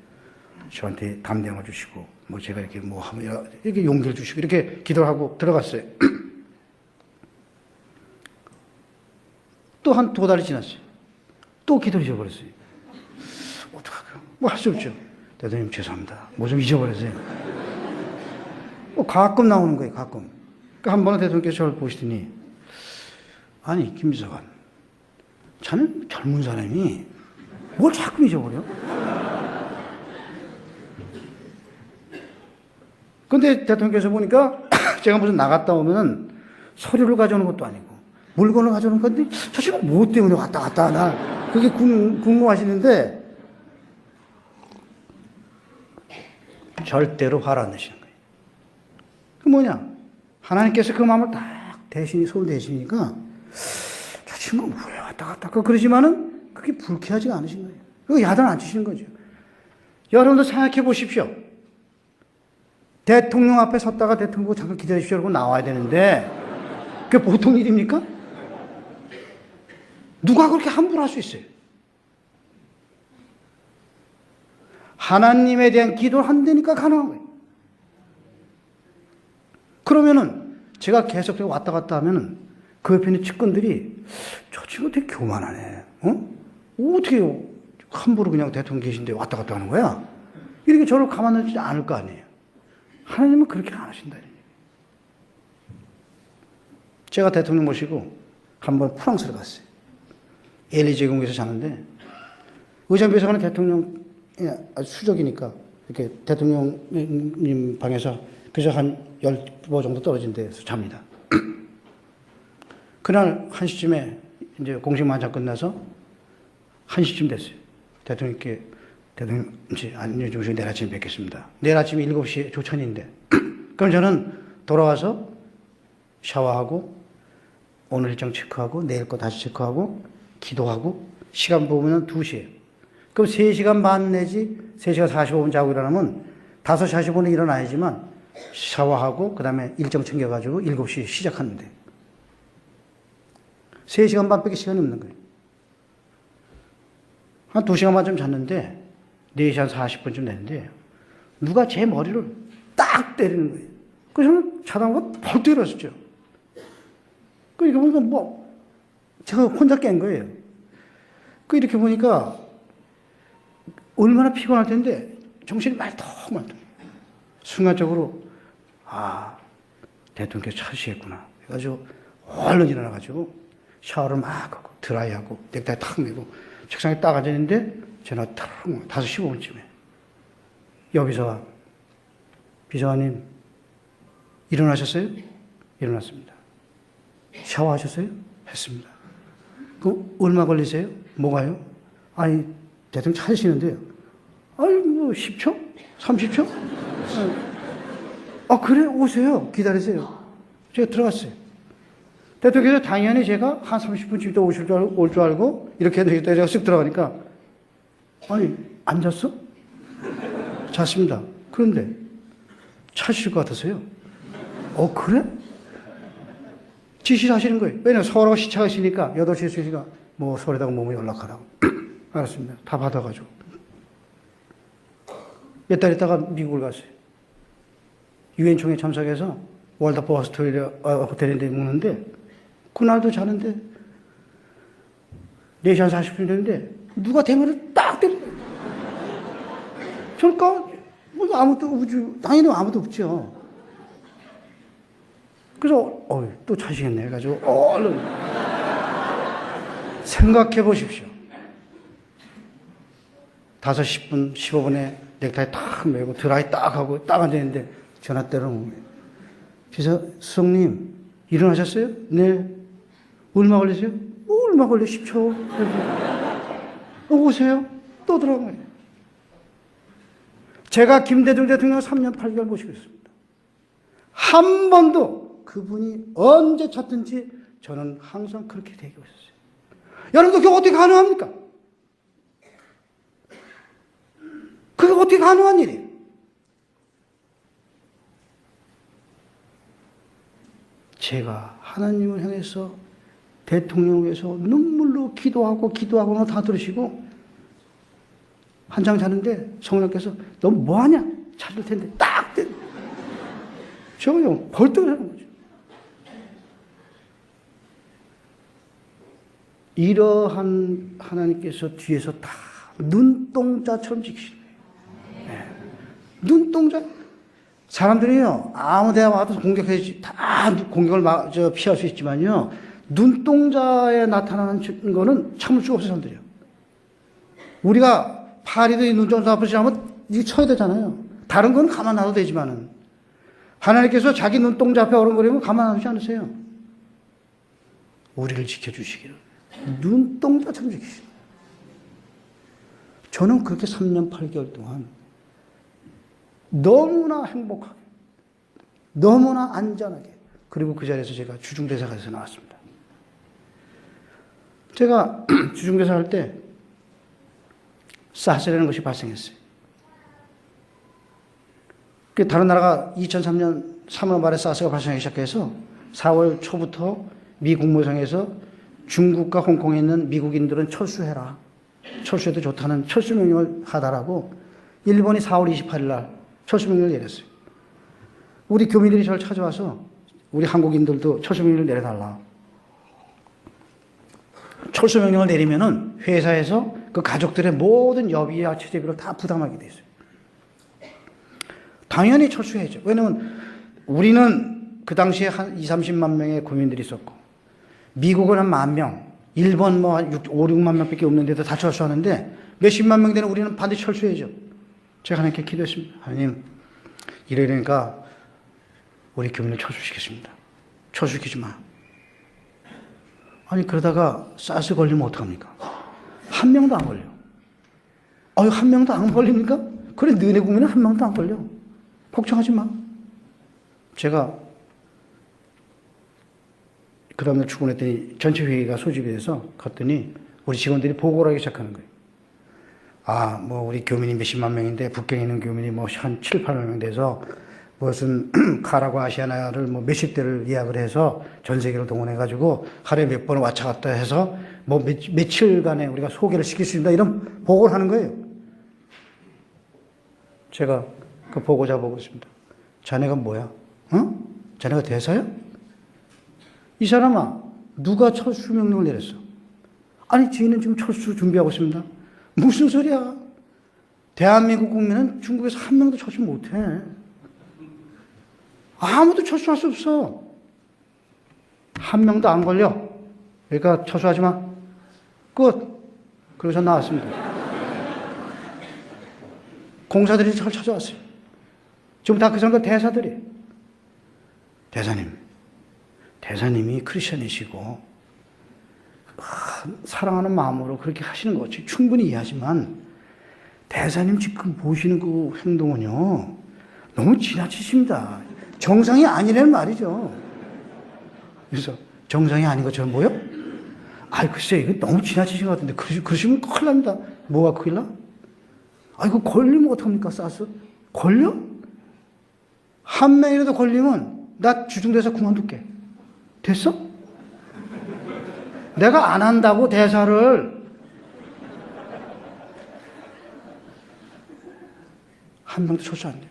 저한테 담대함을 주시고 제가 이렇게 하면 이렇게 용기를 주시고 이렇게 기도를 하고 들어갔어요. 또 한 2달이 지났어요. 또 기도를 잊어버렸어요. 어떡할까요? 할 수 없죠. 대통령 죄송합니다. 좀 잊어버렸어요. 가끔 나오는 거예요. 가끔. 그러니까 한 번은 대통령께서 저를 보시더니 아니 김비서관, 자는 젊은 사람이 뭘 자꾸 잊어버려? 근데 대통령께서 보니까 제가 무슨 나갔다 오면은 서류를 가져오는 것도 아니고 물건을 가져오는 건데 저 친구 뭐 때문에 왔다 갔다 하나 그게 궁금하시는데 절대로 화를 안 내시는 거예요. 그 뭐냐? 하나님께서 그 마음을 딱 서울 대신이니까 저 친구 왜 왔다 갔다 그러지만은 그게 불쾌하지가 않으신 거예요. 그거 야단 안 치시는 거죠. 여러분도 생각해 보십시오. 대통령 앞에 섰다가 대통령 보고 잠깐 기다리십시오. 그러고 나와야 되는데 그게 보통 일입니까? 누가 그렇게 함부로 할 수 있어요? 하나님에 대한 기도를 한다니까 가능한 거예요. 그러면은 제가 계속 왔다 갔다 하면은 그 옆에 있는 측근들이 저 친구 되게 교만하네. 어떻게 함부로 그냥 대통령 계신데 왔다 갔다 하는 거야? 이렇게 저를 가만두지 않을 거 아니에요. 하나님은 그렇게 안 하신다. 제가 대통령 모시고 한번 프랑스를 갔어요. 엘리제 궁에서 자는데 의전비서관은 대통령 수적이니까 이렇게 대통령님 방에서 그저 한 10보 정도 떨어진 데서 잡니다. 그날 1시쯤에 이제 공식 만찬 끝나서 1시쯤 됐어요. 대통령님, 이제 안녕 주무시고 내일 아침에 뵙겠습니다. 내일 아침 7시에 조천인데. 그럼 저는 돌아와서 샤워하고 오늘 일정 체크하고 내일 거 다시 체크하고 기도하고 시간 보면 2시에요. 그럼 3시간 반 내지 3시간 45분 자고 일어나면 5시 45분에 일어나야지만 샤워하고 그 다음에 일정 챙겨가지고 7시에 시작하는데 3시간 반밖에 시간이 없는 거예요. 한 2시간 반쯤 잤는데 4시 한 40분쯤 됐는데 누가 제 머리를 딱 때리는 거예요. 그래서 저는 자다 보고 벌떡 일어섰죠. 이렇게 보니까 제가 혼자 깬 거예요. 이렇게 보니까 얼마나 피곤할 텐데 정신이 말똥말똥. 순간적으로 대통령께서 찾으시겠구나. 그래가지고 얼른 일어나가지고 샤워를 막 하고 드라이하고 넥타이 탁 매고 책상에 딱 앉아있는데 전화 탁 5시 15분쯤에 여비서가 비서관님 일어나셨어요? 일어났습니다. 샤워하셨어요? 했습니다. 그럼 얼마 걸리세요? 뭐가요? 아니 대통령 찾으시는데요. 아니 뭐 10초? 30초? 그래 오세요. 기다리세요. 제가 들어갔어요. 대통령께서 당연히 제가 한 30분쯤 더 올 줄 알고 이렇게 해도 되겠다. 제가 쓱 들어가니까 아니 안 잤어? 잤습니다. 그런데 찾으실 것 같아서요. 그래? 지시를 하시는 거예요. 왜냐면 서울하고 시차가 있으니까 8시에 있으니까 뭐 서울에다가 뭐뭐 연락하라고. 알았습니다. 다 받아가지고 몇 달 있다가 미국을 갔어요. 유엔 총회 참석해서 월드포 아스토리아 호텔인데 묵는데 그날도 자는데 4시 한 40분 됐는데 누가 대문을 딱 때려. 그러니까 아무도 당연히 아무도 없죠. 그래서 또 자시겠네 해가지고 얼른 생각해 보십시오. 5시 10분 15분에 넥타이 딱 매고 드라이 딱 하고 딱 앉아있는데 전화 때려놓은 거예요. 그래서 수석님 일어나셨어요? 네. 얼마 걸리세요? 얼마 걸려? 10초. 오세요? 또 들어간 거예요. 제가 김대중 대통령 3년 8개월 모시고 있습니다. 한 번도 그분이 언제 찾든지 저는 항상 그렇게 대기하고 있었어요. 여러분들 그게 어떻게 가능합니까? 그게 어떻게 가능한 일이에요? 제가 하나님을 향해서 대통령을 위해서 눈물로 기도하고 다 들으시고 한장 자는데 성령께서 너 뭐하냐? 찾을 텐데 딱 저요 벌떡 일어나는 거죠. 이러한 하나님께서 뒤에서 다 눈동자처럼 지키시는 거예요. 네. 눈동자. 사람들이요 아무 데나 와도 공격해야지 다 공격을 피할 수 있지만요 눈동자에 나타나는 거는 참을 수가 없어요 사람들이요. 우리가 파리도 이 눈동자 앞에 지나면 이게 쳐야 되잖아요. 다른 건 가만 놔도 되지만은 하나님께서 자기 눈동자 앞에 어른거리면 가만 놔두지 않으세요. 우리를 지켜주시기를 눈동자처럼 지키시는. 저는 그렇게 3년 8개월 동안 너무나 행복하게, 너무나 안전하게, 그리고 그 자리에서 제가 주중대사가 돼서 나왔습니다. 제가 주중대사 할 때 사스라는 것이 발생했어요. 다른 나라가 2003년 3월 말에 사스가 발생하기 시작해서 4월 초부터 미 국무성에서 중국과 홍콩에 있는 미국인들은 철수해라. 철수해도 좋다는 철수 명령을 하다라고 일본이 4월 28일 날 철수 명령을 내렸어요. 우리 교민들이 저를 찾아와서 우리 한국인들도 철수 명령을 내려달라. 철수 명령을 내리면은 회사에서 그 가족들의 모든 여비와 체재비를 다 부담하게 돼 있어요. 당연히 철수해야죠. 왜냐면 우리는 그 당시에 한 2, 30만 명의 국민들이 있었고 미국은 한 10,000명, 일본 뭐 5, 6만 명밖에 없는데도 다 철수하는데 몇십만 명 되는 우리는 반드시 철수해야죠. 제가 하나님께 기도했습니다. 하나님, 이러니까 우리 교민을 철수시켰습니다. 철수시키지 마. 아니 그러다가 사스 걸리면 어떡합니까? 한 명도 안 걸려. 한 명도 안 걸립니까? 그래 너네 국민은 한 명도 안 걸려. 걱정하지 마. 제가 그 다음날 출근했더니 전체 회의가 소집이 돼서 갔더니 우리 직원들이 보고를 하기 시작하는 거예요. 뭐 우리 교민이 몇십만 명인데 북경에 있는 교민이 뭐 한 7, 8만 명 돼서 무슨 카라고 아시아나를 뭐 몇십 대를 예약을 해서 전 세계로 동원해가지고 하루에 몇 번을 왔다 갔다 해서 뭐 며칠간에 우리가 소개를 시킬 수 있다 이런 보고를 하는 거예요. 제가 그 보고자 보고 있습니다. 자네가 뭐야? 자네가 대사야? 이 사람아, 누가 철수 명령을 내렸어? 아니, 저희는 지금 철수 준비하고 있습니다. 무슨 소리야? 대한민국 국민은 중국에서 한 명도 철수 못해. 아무도 철수할 수 없어. 한 명도 안 걸려. 그러니까 철수하지 마. 끝. 그래서 나왔습니다. 공사들이 저를 찾아왔어요. 지금 다 그 정도 대사들이. 대사님이 크리스천이시고 사랑하는 마음으로 그렇게 하시는 거 충분히 이해하지만 대사님 지금 보시는 그 행동은요 너무 지나치십니다. 정상이 아니라는 말이죠. 그래서 정상이 아닌 것처럼 보여? 아이 글쎄 이거 너무 지나치신 것 같은데 그러시면 큰일 납니다. 뭐가 큰일 나? 아 이거 걸리면 어떡합니까? 싸서 걸려? 한 명이라도 걸리면 나 주중대사 그만둘게. 됐어? 내가 안 한다고 대사를 한 명도 철수 안 돼.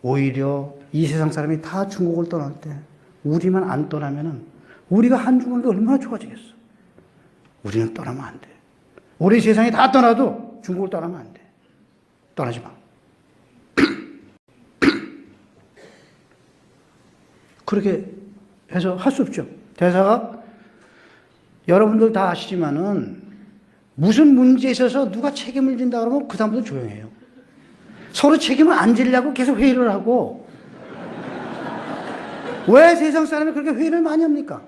오히려 이 세상 사람이 다 중국을 떠날 때 우리만 안 떠나면은 우리가 한중국이 얼마나 좋아지겠어. 우리는 떠나면 안 돼. 우리 세상이 다 떠나도 중국을 떠나면 안 돼. 떠나지 마. 그렇게 해서 할 수 없죠. 대사가 여러분들 다 아시지만은 무슨 문제에 있어서 누가 책임을 진다 그러면 그 다음부터 조용해요. 서로 책임을 안 지려고 계속 회의를 하고 왜 세상 사람이 그렇게 회의를 많이 합니까?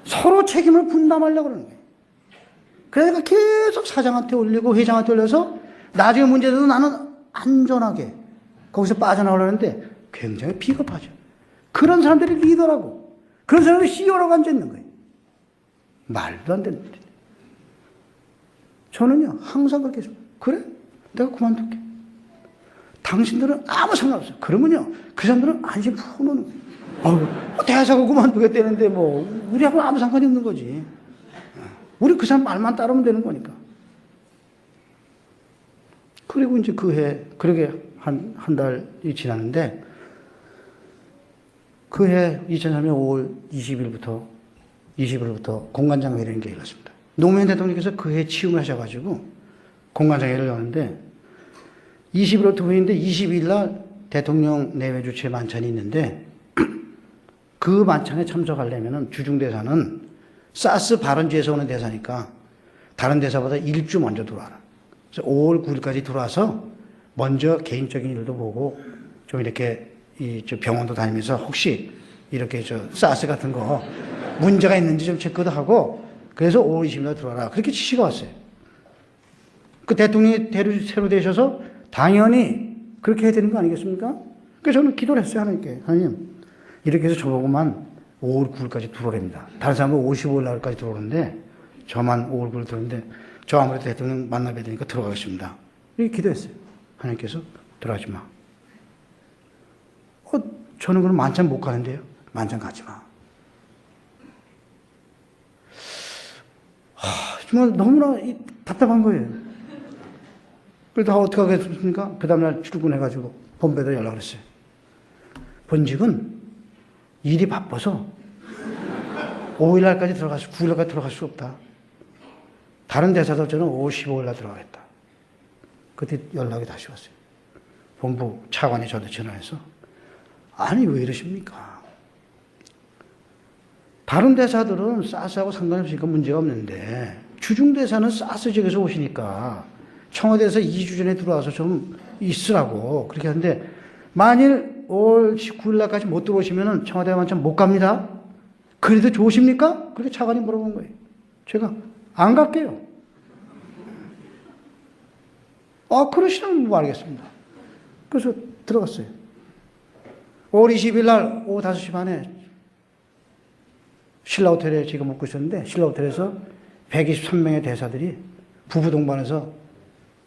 서로 책임을 분담하려고 그러는 거예요. 그러니까 계속 사장한테 올리고 회장한테 올려서 나중에 문제도 나는 안전하게 거기서 빠져나오려는데 굉장히 비겁하죠. 그런 사람들이 리더라고. 그런 사람들이 CEO라고 앉아있는 거예요. 말도 안 되는 일이에요. 저는요 항상 그렇게 했습니다. 그래? 내가 그만둘게. 당신들은 아무 상관없어요. 그러면요 그 사람들은 안심 푹 놓는 거예요. 대사가 그만두겠다는데 뭐 우리하고 아무 상관이 없는 거지. 우리 그 사람 말만 따르면 되는 거니까. 그리고 이제 그 해 그러게 한 달이 지났는데 그 해 2003년 5월 20일부터 공관장회라는 게 열렸습니다. 노무현 대통령께서 그 해 취임을 하셔가지고 공관장회를 여는데 20일부터 후인데 22일 날 대통령 내외 주최 만찬이 있는데 그 만찬에 참석하려면 주중대사는 사스 발언지에서 오는 대사니까 다른 대사보다 일주 먼저 들어와라. 그래서 5월 9일까지 들어와서 먼저 개인적인 일도 보고 좀 이렇게 저 병원도 다니면서 혹시 이렇게 저 사스 같은 거 문제가 있는지 좀 체크도 하고 그래서 5월 20일 날 들어와라. 그렇게 지시가 왔어요. 그 대통령이 새로 되셔서 당연히 그렇게 해야 되는 거 아니겠습니까? 그래서 저는 기도를 했어요. 하나님께. 하나님, 이렇게 해서 저보고만 5월 9일까지 들어오랍니다. 다른 사람은 55일 날까지 들어오는데 저만 5월 9일 들어오는데 저 아무래도 대통령 만나봐야 되니까 들어가겠습니다. 이렇게 기도했어요. 하나님께서 들어가지 마. 저는 그럼 만찬 못 가는데요. 만찬 가지 마. 정말 너무나 답답한 거예요. 그래도 어떻게 하겠습니까? 그 다음날 출근해가지고 본부에다 연락을 했어요. 본직은 일이 바빠서 5일날까지 들어가서 9일날까지 들어갈 수 없다. 다른 대사도 저는 5월 15일날 들어가겠다. 그때 연락이 다시 왔어요. 본부 차관이 저한테 전화해서 아니 왜 이러십니까? 다른 대사들은 사스하고 상관없으니까 문제가 없는데 주중대사는 사스 지역에서 오시니까 청와대에서 2주 전에 들어와서 좀 있으라고 그렇게 하는데 만일 5월 19일 날까지 못 들어오시면 청와대 만찬 못 갑니다. 그래도 좋으십니까? 그렇게 차관이 물어본 거예요. 제가 안 갈게요. 그러시면 뭐 알겠습니다. 그래서 들어갔어요. 5월 20일 날 오후 5시 반에 신라호텔에 제가 묵고 있었는데 신라호텔에서 123명의 대사들이 부부 동반해서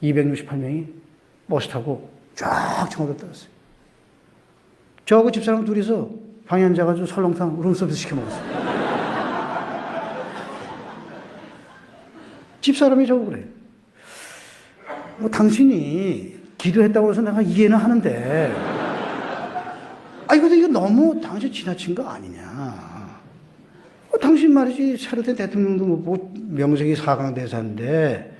268명이 버스 타고 쫙 청와대 따랐어요. 저하고 집사람 둘이서 방에 앉아가지고 설렁탕 룸서비스 시켜 먹었어요. 집사람이 저거 그래요. 당신이 기도했다고 해서 내가 이해는 하는데 이거 너무 당신 지나친 거 아니냐. 당신 말이지 새로 된 대통령도 못 보고 명색이 4강 대사인데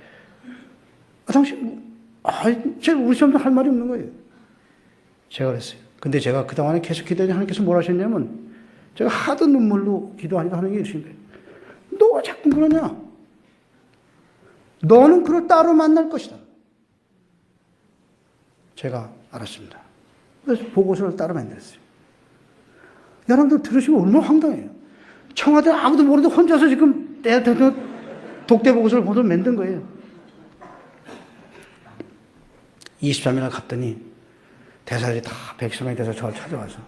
제가 우리 사람들 할 말이 없는 거예요. 제가 그랬어요. 근데 제가 그동안에 계속 기도했는데 하나님께서 뭐라 하셨냐면, 제가 하도 눈물로 기도하니까 하는 게 이러신 거예요. 너가 자꾸 그러냐? 너는 그를 따로 만날 것이다. 제가 알았습니다. 그래서 보고서를 따로 만들었어요. 여러분들 들으시면 얼마나 황당해요. 청와대 아무도 모르는데 혼자서 지금 독대 보고서를 만든 거예요. 23일날 갔더니 대사들이 다 110명이 돼서 저를 찾아와서,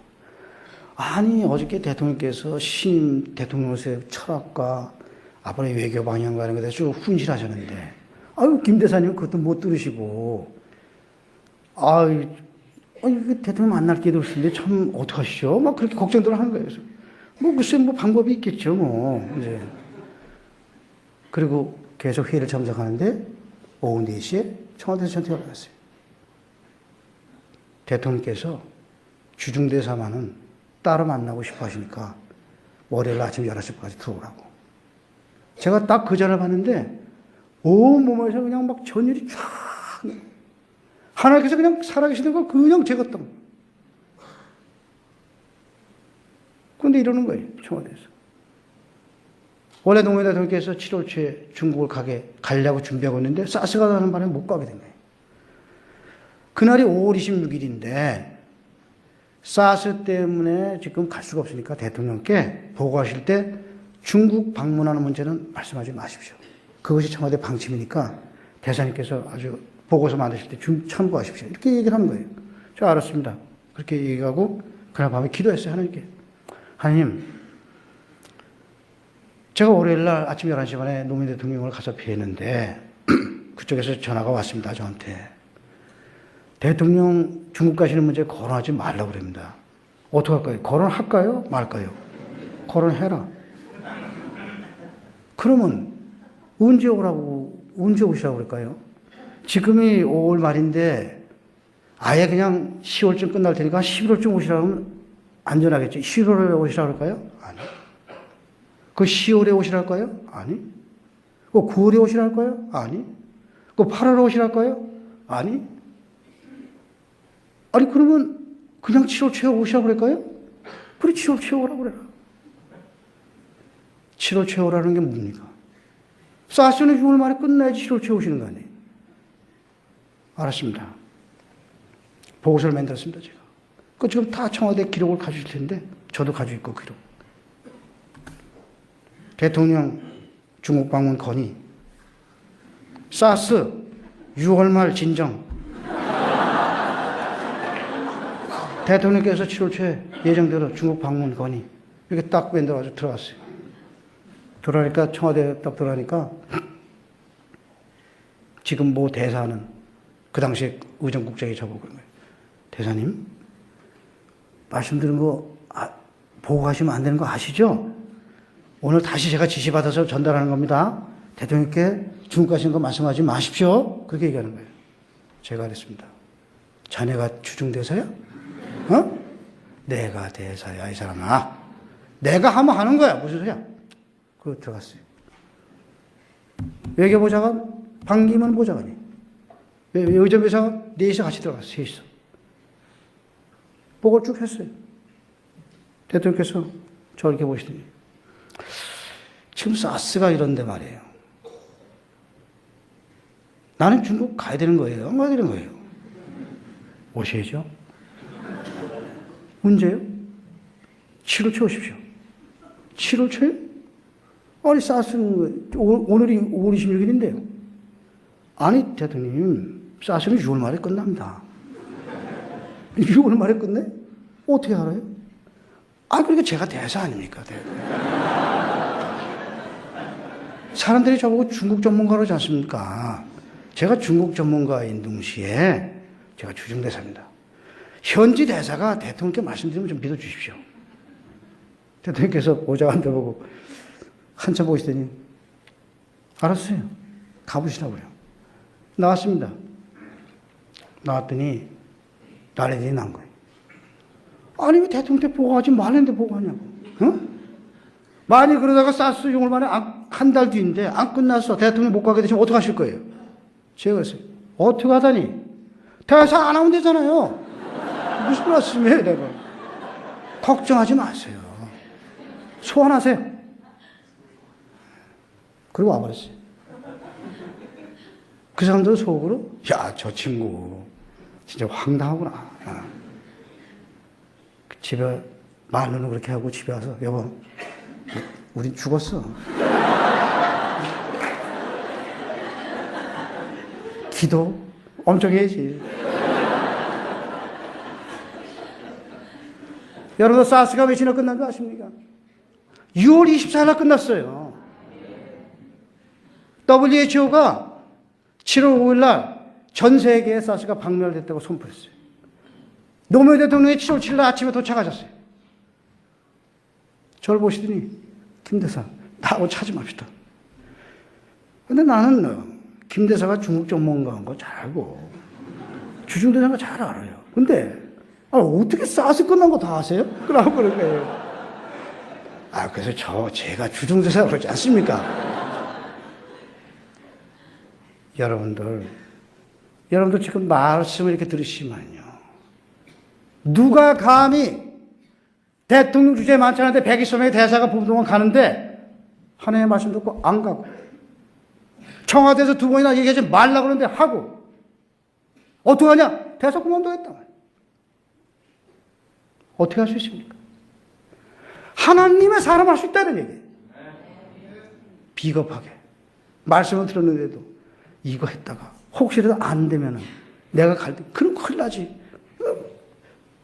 아니 어저께 대통령께서 신임 대통령의 철학과 앞으로의 외교 방향과 이런 것에 쭉 훈실하셨는데, 아유 김 대사님 그것도 못 들으시고, 아유 대통령 만날 기회도 없는데 참 어떡하시죠? 막 그렇게 걱정들 하는 거예요. 그래서 뭐 글쎄 뭐 방법이 있겠죠 뭐. 이제 그리고 계속 회의를 참석하는데 오후 4시에 청와대에서 저한테 연락이 왔어요. 대통령께서 주중대사만은 따로 만나고 싶어 하시니까 월요일 아침 11시까지 들어오라고. 제가 딱 그 전을 봤는데 온 몸에서 그냥 막 전율이 쫙, 하나님께서 그냥 살아계시는 걸 그냥 제거했던. 그런데 이러는 거예요, 청와대에서. 원래 노무현 대통령께서 7월 초에 중국을 가려고 준비하고 있는데 사스가 나는 바람에 못 가게 된 거예요. 그날이 5월 26일인데 사스 때문에 지금 갈 수가 없으니까 대통령께 보고하실 때 중국 방문하는 문제는 말씀하지 마십시오. 그것이 청와대 방침이니까 대사님께서 아주 보고서 만드실 때 참고하십시오. 이렇게 얘기를 하는 거예요. 저 알았습니다. 그렇게 얘기하고 그날 밤에 기도했어요. 하나님께. 하나님, 제가 월요일 날 아침 11시 반에 노무현 대통령을 가서 뵈는데 그쪽에서 전화가 왔습니다. 저한테. 대통령 중국 가시는 문제에 거론하지 말라고 그럽니다. 어떡할까요? 거론할까요? 말까요? 거론해라. 그러면 언제 오시라고 그럴까요? 지금이 5월 말인데 아예 그냥 10월쯤 끝날 테니까 11월쯤 오시라고 하면 안전하겠죠. 11월에 오시라고 할까요? 아니. 그 10월에 오시라고 할까요? 아니. 그 9월에 오시라고 할까요? 아니. 그 8월에 오시라고 할까요? 아니. 아니 그러면 그냥 7월 초에 오시라고 그럴까요? 그래 7월 초에 오라고 그래라. 7월 초에 오라는 게 뭡니까? 사스는 6월 말에 끝나야지 7월 초에 오시는 거 아니에요. 알았습니다. 보고서를 만들었습니다, 제가. 그 지금 다 청와대 기록을 가지실 텐데 저도 가지고 있고 기록. 대통령 중국 방문 건의. 사스 6월 말 진정. 대통령께서 7월 초에 예정대로 중국 방문 건의. 이렇게 딱 만들어가지고 들어갔어요. 들어가니까 청와대 딱 들어가니까 지금 뭐 대사는 그 당시에 의정국장이 저보고 그런 거예요. 대사님, 말씀드린 거 보고 가시면 안 되는 거 아시죠? 오늘 다시 제가 지시받아서 전달하는 겁니다. 대통령께 중국 가시는 거 말씀하지 마십시오. 그렇게 얘기하는 거예요. 제가 그랬습니다. 자네가 주중대사야? 어? 내가 대사야, 이 사람아. 내가 하면 하는 거야. 무슨 소리야? 그거 들어갔어요. 외교보좌관, 반기문 보좌관이. 의전비서관, 넷이서 같이 들어갔어요. 셋이서. 보고를 쭉 했어요. 대통령께서 저렇게 보시더니, 지금 사스가 이런데 말이에요. 나는 중국 가야 되는 거예요? 안 가야 되는 거예요? 오셔야죠. 문제요? 7월 초에 오십시오. 7월 초에? 아니, 사스는 오늘이 5월 26일인데요. 아니, 대통령님, 사스는 6월 말에 끝납니다. 6월 말에 끝내? 어떻게 알아요? 그러니까 제가 대사 아닙니까? 사람들이 저보고 중국 전문가로 하지 않습니까? 제가 중국 전문가인 동시에 제가 주중대사입니다. 현지 대사가 대통령께 말씀드리면 좀 믿어주십시오. 대통령께서 보좌관들 보고 한참 보시더니 알았어요. 가보시라고요. 나왔습니다. 나왔더니 난리들이 난 거예요. 아니 왜 대통령한테 보고하지 말랬는데 보고하냐고. 어? 만약 그러다가 사스 용을 만에 한 달 뒤인데 안 끝났어. 대통령 못 가게 되시면 어떡하실 거예요? 제가 그랬어요. 어떻게 하다니? 대사 안 하면 되잖아요. 무슨 말씀이에요, 내가. 걱정하지 마세요. 소원하세요. 그리고 와버렸어요. 그 사람들 속으로, 야, 저 친구, 진짜 황당하구나. 집에, 말로는 그렇게 하고 집에 와서, 여보, 우린 죽었어. 기도 엄청 해야지. 여러분, 사스가 며칠이나 끝난 거 아십니까? 6월 24일 날 끝났어요. WHO가 7월 5일 날 전 세계에 사스가 박멸됐다고 선포했어요. 노무현 대통령이 7월 7일 날 아침에 도착하셨어요. 저를 보시더니, 김 대사, 나하고 차지 맙시다. 근데 나는 김 대사가 중국 전문가인 거 잘 알고, 주중 대사가 잘 알아요. 근데, 어떻게 사스 끝난 거 다 아세요? 그러고 그런 거예요. 그래서 제가 주중대사 그러지 않습니까? 여러분들 지금 말씀을 이렇게 들으시면요. 누가 감히 대통령 주제에 많잖아요. 120명의 대사가 부부동안 가는데, 하나님의 말씀 듣고 안 가고, 청와대에서 2번이나 얘기하지 말라고 그러는데 하고, 어떻게 하냐? 대사 그만두겠다. 어떻게 할 수 있습니까? 하나님의 사람 할 수 있다는 얘기예요. 비겁하게. 말씀을 들었는데도 이거 했다가 혹시라도 안 되면은 내가 갈 때, 그럼 큰일 나지.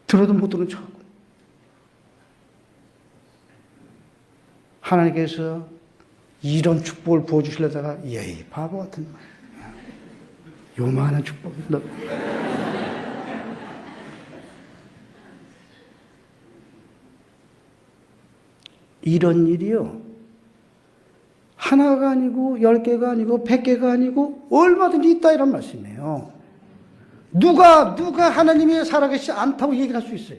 들어도 못 듣는 척하고. 하나님께서 이런 축복을 부어주시려다가, 예이, 바보 같은 말. 요만한 축복. 이런 일이요. 하나가 아니고 10개가 아니고 100개가 아니고 얼마든지 있다 이런 말씀이에요. 누가 하나님이 살아계시지 않다고 얘기할 수 있어요.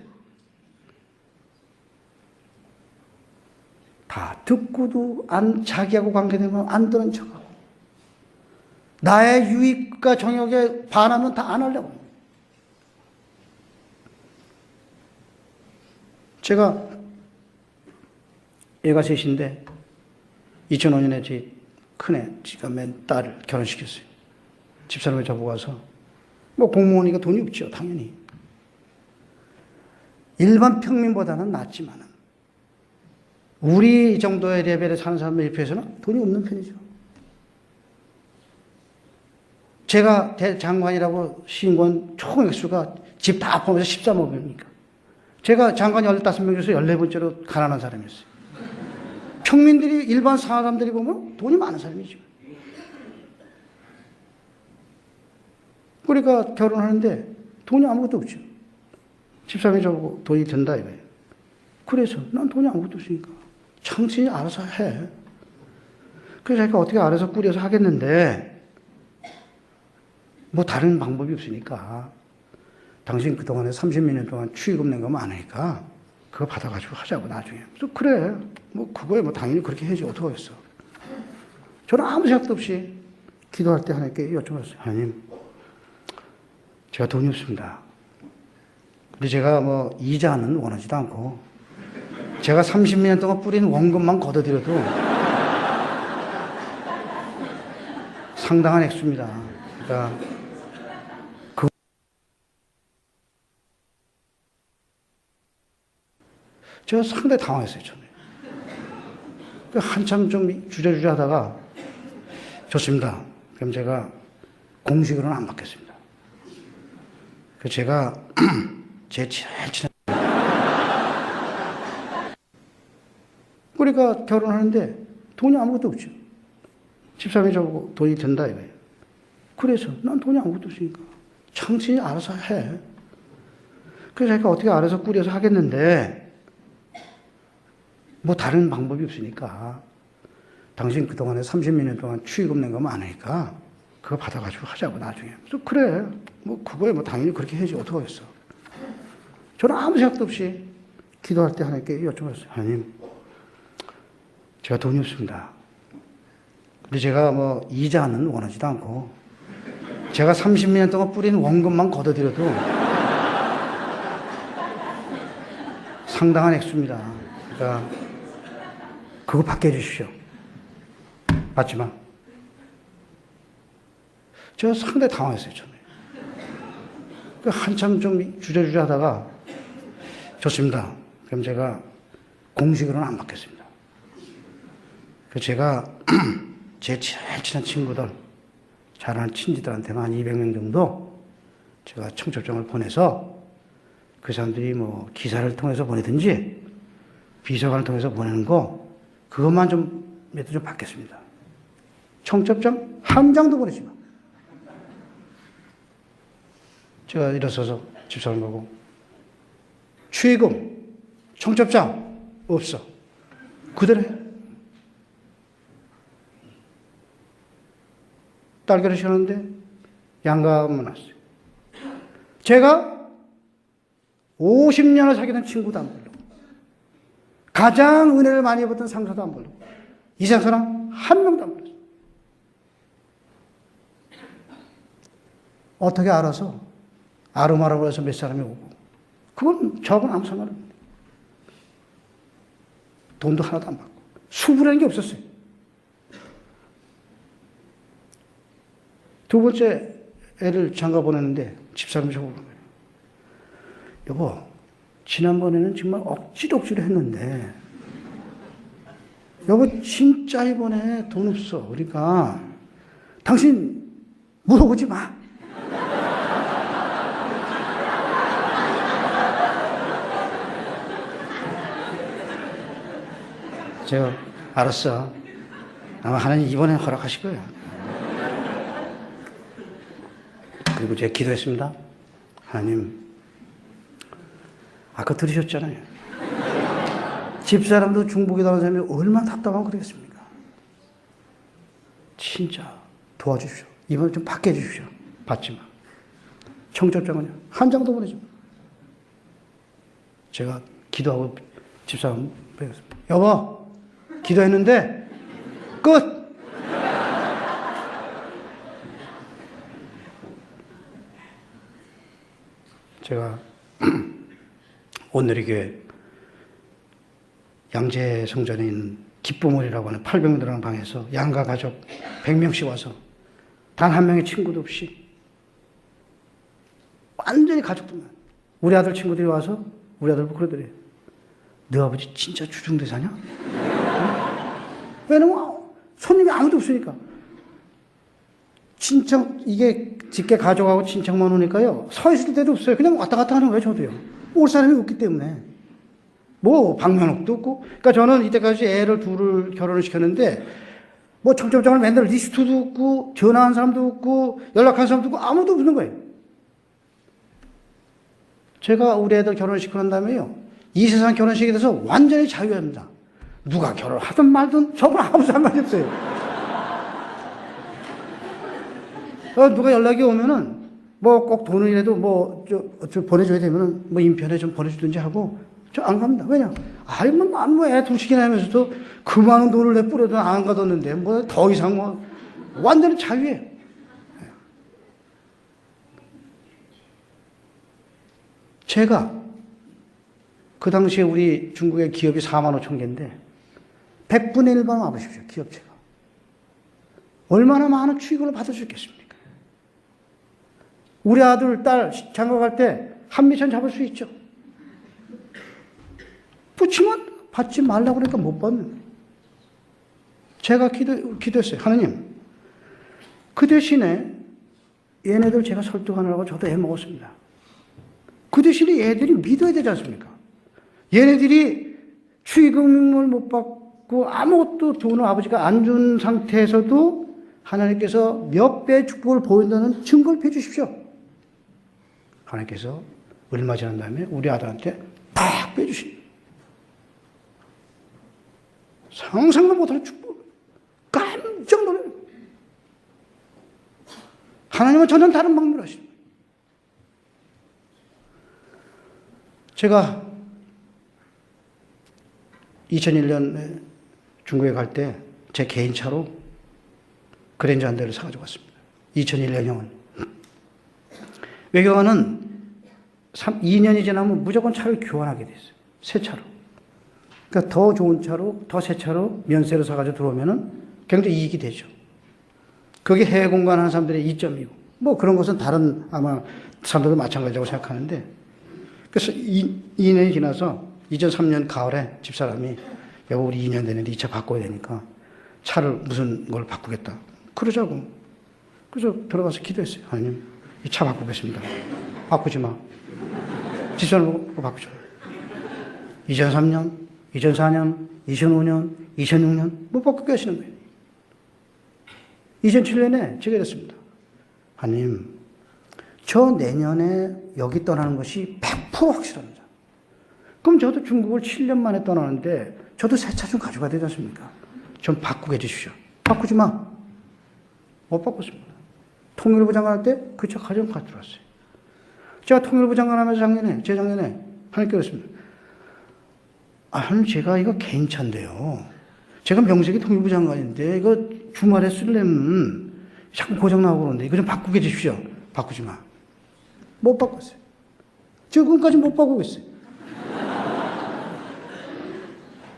다 듣고도 자기하고 관계되면 안 듣는 척하고, 나의 유익과 정욕에 반하면 다 안 하려고 합니다. 제가 애가 셋인데 2005년에 제 큰애, 지가 맨 딸을 결혼시켰어요. 집사람을 저보고 와서, 공무원이니까 돈이 없죠, 당연히. 일반 평민보다는 낫지만은, 우리 정도의 레벨에 사는 사람에 비해서는 돈이 없는 편이죠. 제가 대장관이라고 신고한 총 액수가 집 다 포함해서 13억입니까? 제가 장관 15명 중에서 14번째로 가난한 사람이었어요. 평민들이, 일반 사람들이 보면 돈이 많은 사람이죠. 그러니까 결혼하는데 돈이 아무것도 없죠. 집사람이 저보고 돈이 든다 이거예요. 그래서 난 돈이 아무것도 없으니까 당신이 알아서 해. 그래서 제가 어떻게 알아서 꾸려서 하겠는데, 다른 방법이 없으니까, 당신 그동안에 30몇 년 동안 축의금 낸 거 많으니까 그거 받아가지고 하자고, 나중에. 그래서 그래. 그거에 당연히 그렇게 해야지. 어떻게 하겠어. 저는 아무 생각도 없이 기도할 때 하나님께 여쭤봤어요. 하나님, 제가 돈이 없습니다. 근데 제가 이자는 원하지도 않고, 제가 30몇 년 동안 뿌린 원금만 걷어들여도 상당한 액수입니다. 그러니까, 제가 상당히 당황했어요, 저는. 한참 좀 주저주저 하다가, 좋습니다. 그럼 제가 공식으로는 안 받겠습니다. 그래서 제가 제일 친한, 그러니까 결혼하는데 돈이 아무것도 없죠. 집사람이 저보고 돈이 든다 이거예요. 그래서 난 돈이 아무것도 없으니까 당신이 알아서 해. 그래서 제가 어떻게 알아서 꾸려서 하겠는데, 다른 방법이 없으니까, 당신 그동안에 30몇 년 동안 축의금 낸 거 많으니까 그거 받아가지고 하자고, 나중에. 그래서 그래. 그거에 당연히 그렇게 해야지. 어떻게 하겠어. 저는 아무 생각도 없이 기도할 때 하나님께 여쭤봤어요. 하나님, 제가 돈이 없습니다. 근데 제가 이자는 원하지도 않고, 제가 30년 동안 뿌린 원금만 걷어들여도 상당한 액수입니다. 그러니까 그거 받게 해주십시오. 받지만 제가 상당히 당황했어요. 처음에. 한참 좀 주저주저 하다가 좋습니다. 그럼 제가 공식으로는 안 받겠습니다. 그래서 제가 제 제일 친한 친구들, 잘 아는 친지들한테만 한 200명 정도 제가 청첩장을 보내서 그 사람들이 뭐 기사를 통해서 보내든지 비서관을 통해서 보내는 거 그것만 좀 몇 개 좀 받겠습니다. 청첩장 한 장도 보내지 마. 제가 일어서서 집사람 보고 축의금, 청첩장 없어. 그대로 해. 딸 결혼식하는데 양가만 왔어요. 제가 50년을 사귀던 친구도 안 부르고 가장 은혜를 많이 받던 상사도 안 부르고 이상 사람 한 명도 안 불렀어요. 어떻게 알아서 아름아름을 해서 몇 사람이 오고 그건 저하고는 아무 상관없는데 돈도 하나도 안 받고 수부라는 게 없었어요. 두 번째 애를 장가 보냈는데 집사람이 저보고 그래요. 여보, 지난번에는 정말 억지로 했는데 여보 진짜 이번에 돈 없어. 그러니까 당신 물어보지 마. 제가 알았어. 아마 하나님 이번엔 허락하실 거예요. 그리고 제가 기도했습니다. 하나님, 아까 들으셨잖아요. 집사람도 중복이 당한 사람이 얼마나 답답하면 그러겠습니까? 진짜 도와주십시오. 이번에 좀 받게 해주십시오. 받지 마. 청첩장은요, 한 장도 보내지 마. 제가 기도하고 집사람 배웠습니다. 여보, 기도했는데 끝! 제가 오늘의 교회 양재 성전에 있는 기쁨홀이라고 하는 800명 들어가는 방에서 양가 가족 100명씩 와서 단 한 명의 친구도 없이 완전히 가족들만 우리 아들 친구들이 와서 우리 아들 보고 그러더래요. 너 아버지 진짜 주중대사냐? 왜냐면 손님이 아무도 없으니까. 친척, 이게 직계 가족하고 친척만 오니까요. 서 있을 때도 없어요. 그냥 왔다 갔다 하는 거예요, 저도요. 올 사람이 없기 때문에. 뭐, 방면옥도 없고. 그러니까 저는 이때까지 애를 둘을 결혼을 시켰는데, 뭐, 청첩장을 맨날 리스트도 없고, 전화한 사람도 없고, 연락한 사람도 없고, 아무도 없는 거예요. 제가 우리 애들 결혼을 시키고 난 다음에요. 이 세상 결혼식에 대해서 완전히 자유합니다. 누가 결혼하든 말든 저건 아무 상관이 없어요. 누가 연락이 오면은 뭐 꼭 돈이라도 뭐 저 보내줘야 되면은 뭐 인편에 좀 보내주든지 하고 저 안 갑니다. 왜냐? 아이 뭐 애 둘씩이나 하면서도 그 많은 돈을 내 뿌려도 안 가뒀는데 뭐 더 이상 뭐 완전히 자유예요. 제가 그 당시에 우리 중국의 기업이 4만 5천 개인데 100분의 1만 와보십시오. 기업체가. 얼마나 많은 축의금을 받을 수 있겠습니까? 우리 아들, 딸 장가 갈 때 한미천 잡을 수 있죠. 붙이면 받지 말라고 그러니까 못 받는 거예요. 제가 기도했어요. 하나님, 그 대신에 얘네들 제가 설득하느라고 저도 애먹었습니다. 그 대신에 얘들이 믿어야 되지 않습니까? 얘네들이 축의금을 못 받고 아무것도 돈을 아버지가 안 준 상태에서도 하나님께서 몇 배의 축복을 보인다는 증거를 펴주십시오. 하나님께서 얼마 지난 다음에 우리 아들한테 딱 빼주신 상상도 못하는 축복. 깜짝 놀라요. 하나님은 전혀 다른 방법을 하십니다. 제가 2001년에 중국에 갈 때 제 개인 차로 그랜저 한 대를 사가지고 왔습니다. 2001년형은. 외교관은 2년이 지나면 무조건 차를 교환하게 돼 있어요. 새 차로. 그러니까 더 좋은 차로, 더 새 차로 면세로 사가지고 들어오면은 굉장히 이익이 되죠. 그게 해외 공부하는 사람들의 이점이고, 뭐 그런 것은 다른 아마 사람들도 마찬가지라고 생각하는데, 그래서 2년이 지나서 2003년 가을에 집사람이 여보 우리 2년 됐는데 이 차 바꿔야 되니까 차를 무슨 걸 바꾸겠다. 그러자고. 그래서 들어가서 기도했어요. 하나님, 이 차 바꾸겠습니다. 바꾸지 마. 집사람 보고 바꾸지 마. 2003년, 2004년, 2005년, 2006년 못 바꾸게 하시는 거예요. 2007년에 제가 이랬습니다. 하나님, 저 내년에 여기 떠나는 것이 100% 확실합니다. 그럼 저도 중국을 7년 만에 떠나는데 저도 새 차 좀 가져가야 되지 않습니까? 좀 바꾸게 해주십시오. 바꾸지 마. 못 바꿨습니다. 통일부 장관할 때 그 차 가져가 들어왔어요. 제가 통일부 장관하면서 재작년에 하나님께 그랬습니다. 하나님 제가 이거 괜찮대요. 제가 명색이 통일부 장관인데 이거 주말에 쓰려면 자꾸 고장 나고 그러는데 이거 좀 바꾸게 해주십시오. 바꾸지 마. 못 바꿨어요. 지금까지 못 바꾸고 있어요.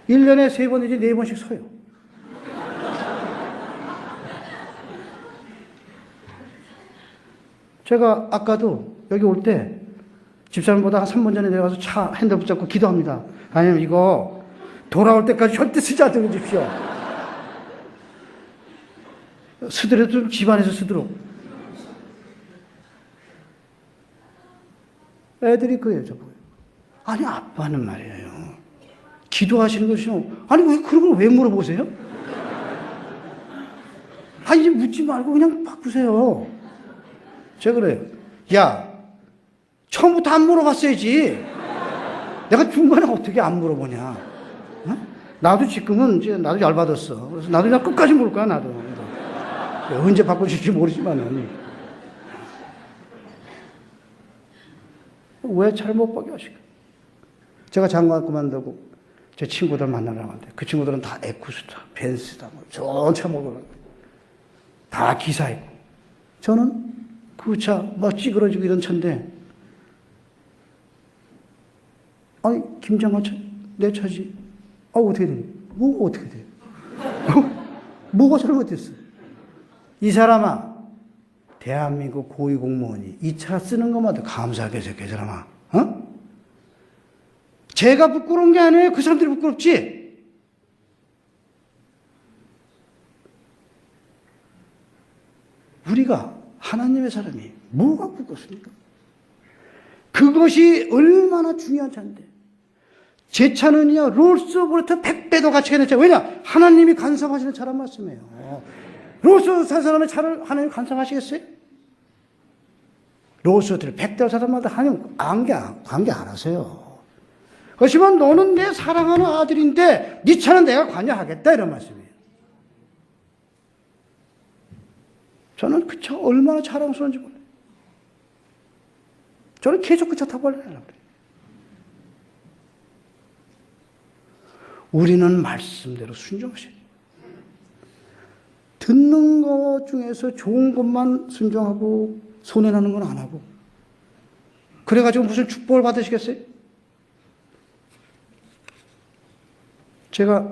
1년에 3번 내지 4번씩 서요. 제가 아까도 여기 올 때 집사람보다 한 3번 전에 내려가서 차 핸들 붙잡고 기도합니다. 하나님 이거 돌아올 때까지 절대 쓰지 않도록 해주십시오. 쓰더라도 좀 집안에서 쓰도록. 애들이 그래요, 저보고. 아니, 아빠는 말이에요. 기도하시는 것이요. 아니, 왜 그런 걸 왜 물어보세요? 이제 묻지 말고 그냥 바꾸세요. 제가 그래요. 야, 처음부터 안 물어봤어야지. 내가 중간에 어떻게 안 물어보냐. 어? 나도 지금은 이제 나도 열받았어. 그래서 나도 그냥 끝까지 물을 거야, 나도. 언제 바꿔줄지 모르지만은. 왜 잘 못 바뀌어 하실까? 제가 장관 그만두고 제 친구들 만나러 가는데 그 친구들은 다 에쿠스타, 벤츠다, 뭐 좋은 차 먹으려고. 다 기사이고. 저는 그 차, 막 찌그러지고 이런 차인데, 아니, 김장관 차, 내 차지. 어떻게 되니? 뭐가 어떻게 돼? 뭐가 잘못됐어? 이 사람아, 대한민국 고위공무원이 이 차 쓰는 것마다 감사하게 생각해, 사람아. 어? 제가 부끄러운 게 아니에요. 그 사람들이 부끄럽지? 우리가 하나님의 사람이 뭐가 부끄럽습니까? 그것이 얼마나 중요한 차인데. 제 차는요, 롤스로부터 100배도 가치가 있는 차. 왜냐? 하나님이 간섭하시는 차란 말씀이에요. 롤스 산 사람의 차를 하나님 간섭하시겠어요? 롤스를 100대를 사람마다 하나님 관계 안 하세요. 그렇지만 너는 내 사랑하는 아들인데 네 차는 내가 관여하겠다 이런 말씀이에요. 저는 그 차 얼마나 자랑스러운지 몰라요. 저는 계속 그 차 타고 가려고 그래요. 우리는 말씀대로 순종하셔야 돼요. 듣는 것 중에서 좋은 것만 순종하고 손해나는 건 안 하고. 그래가지고 무슨 축복을 받으시겠어요? 제가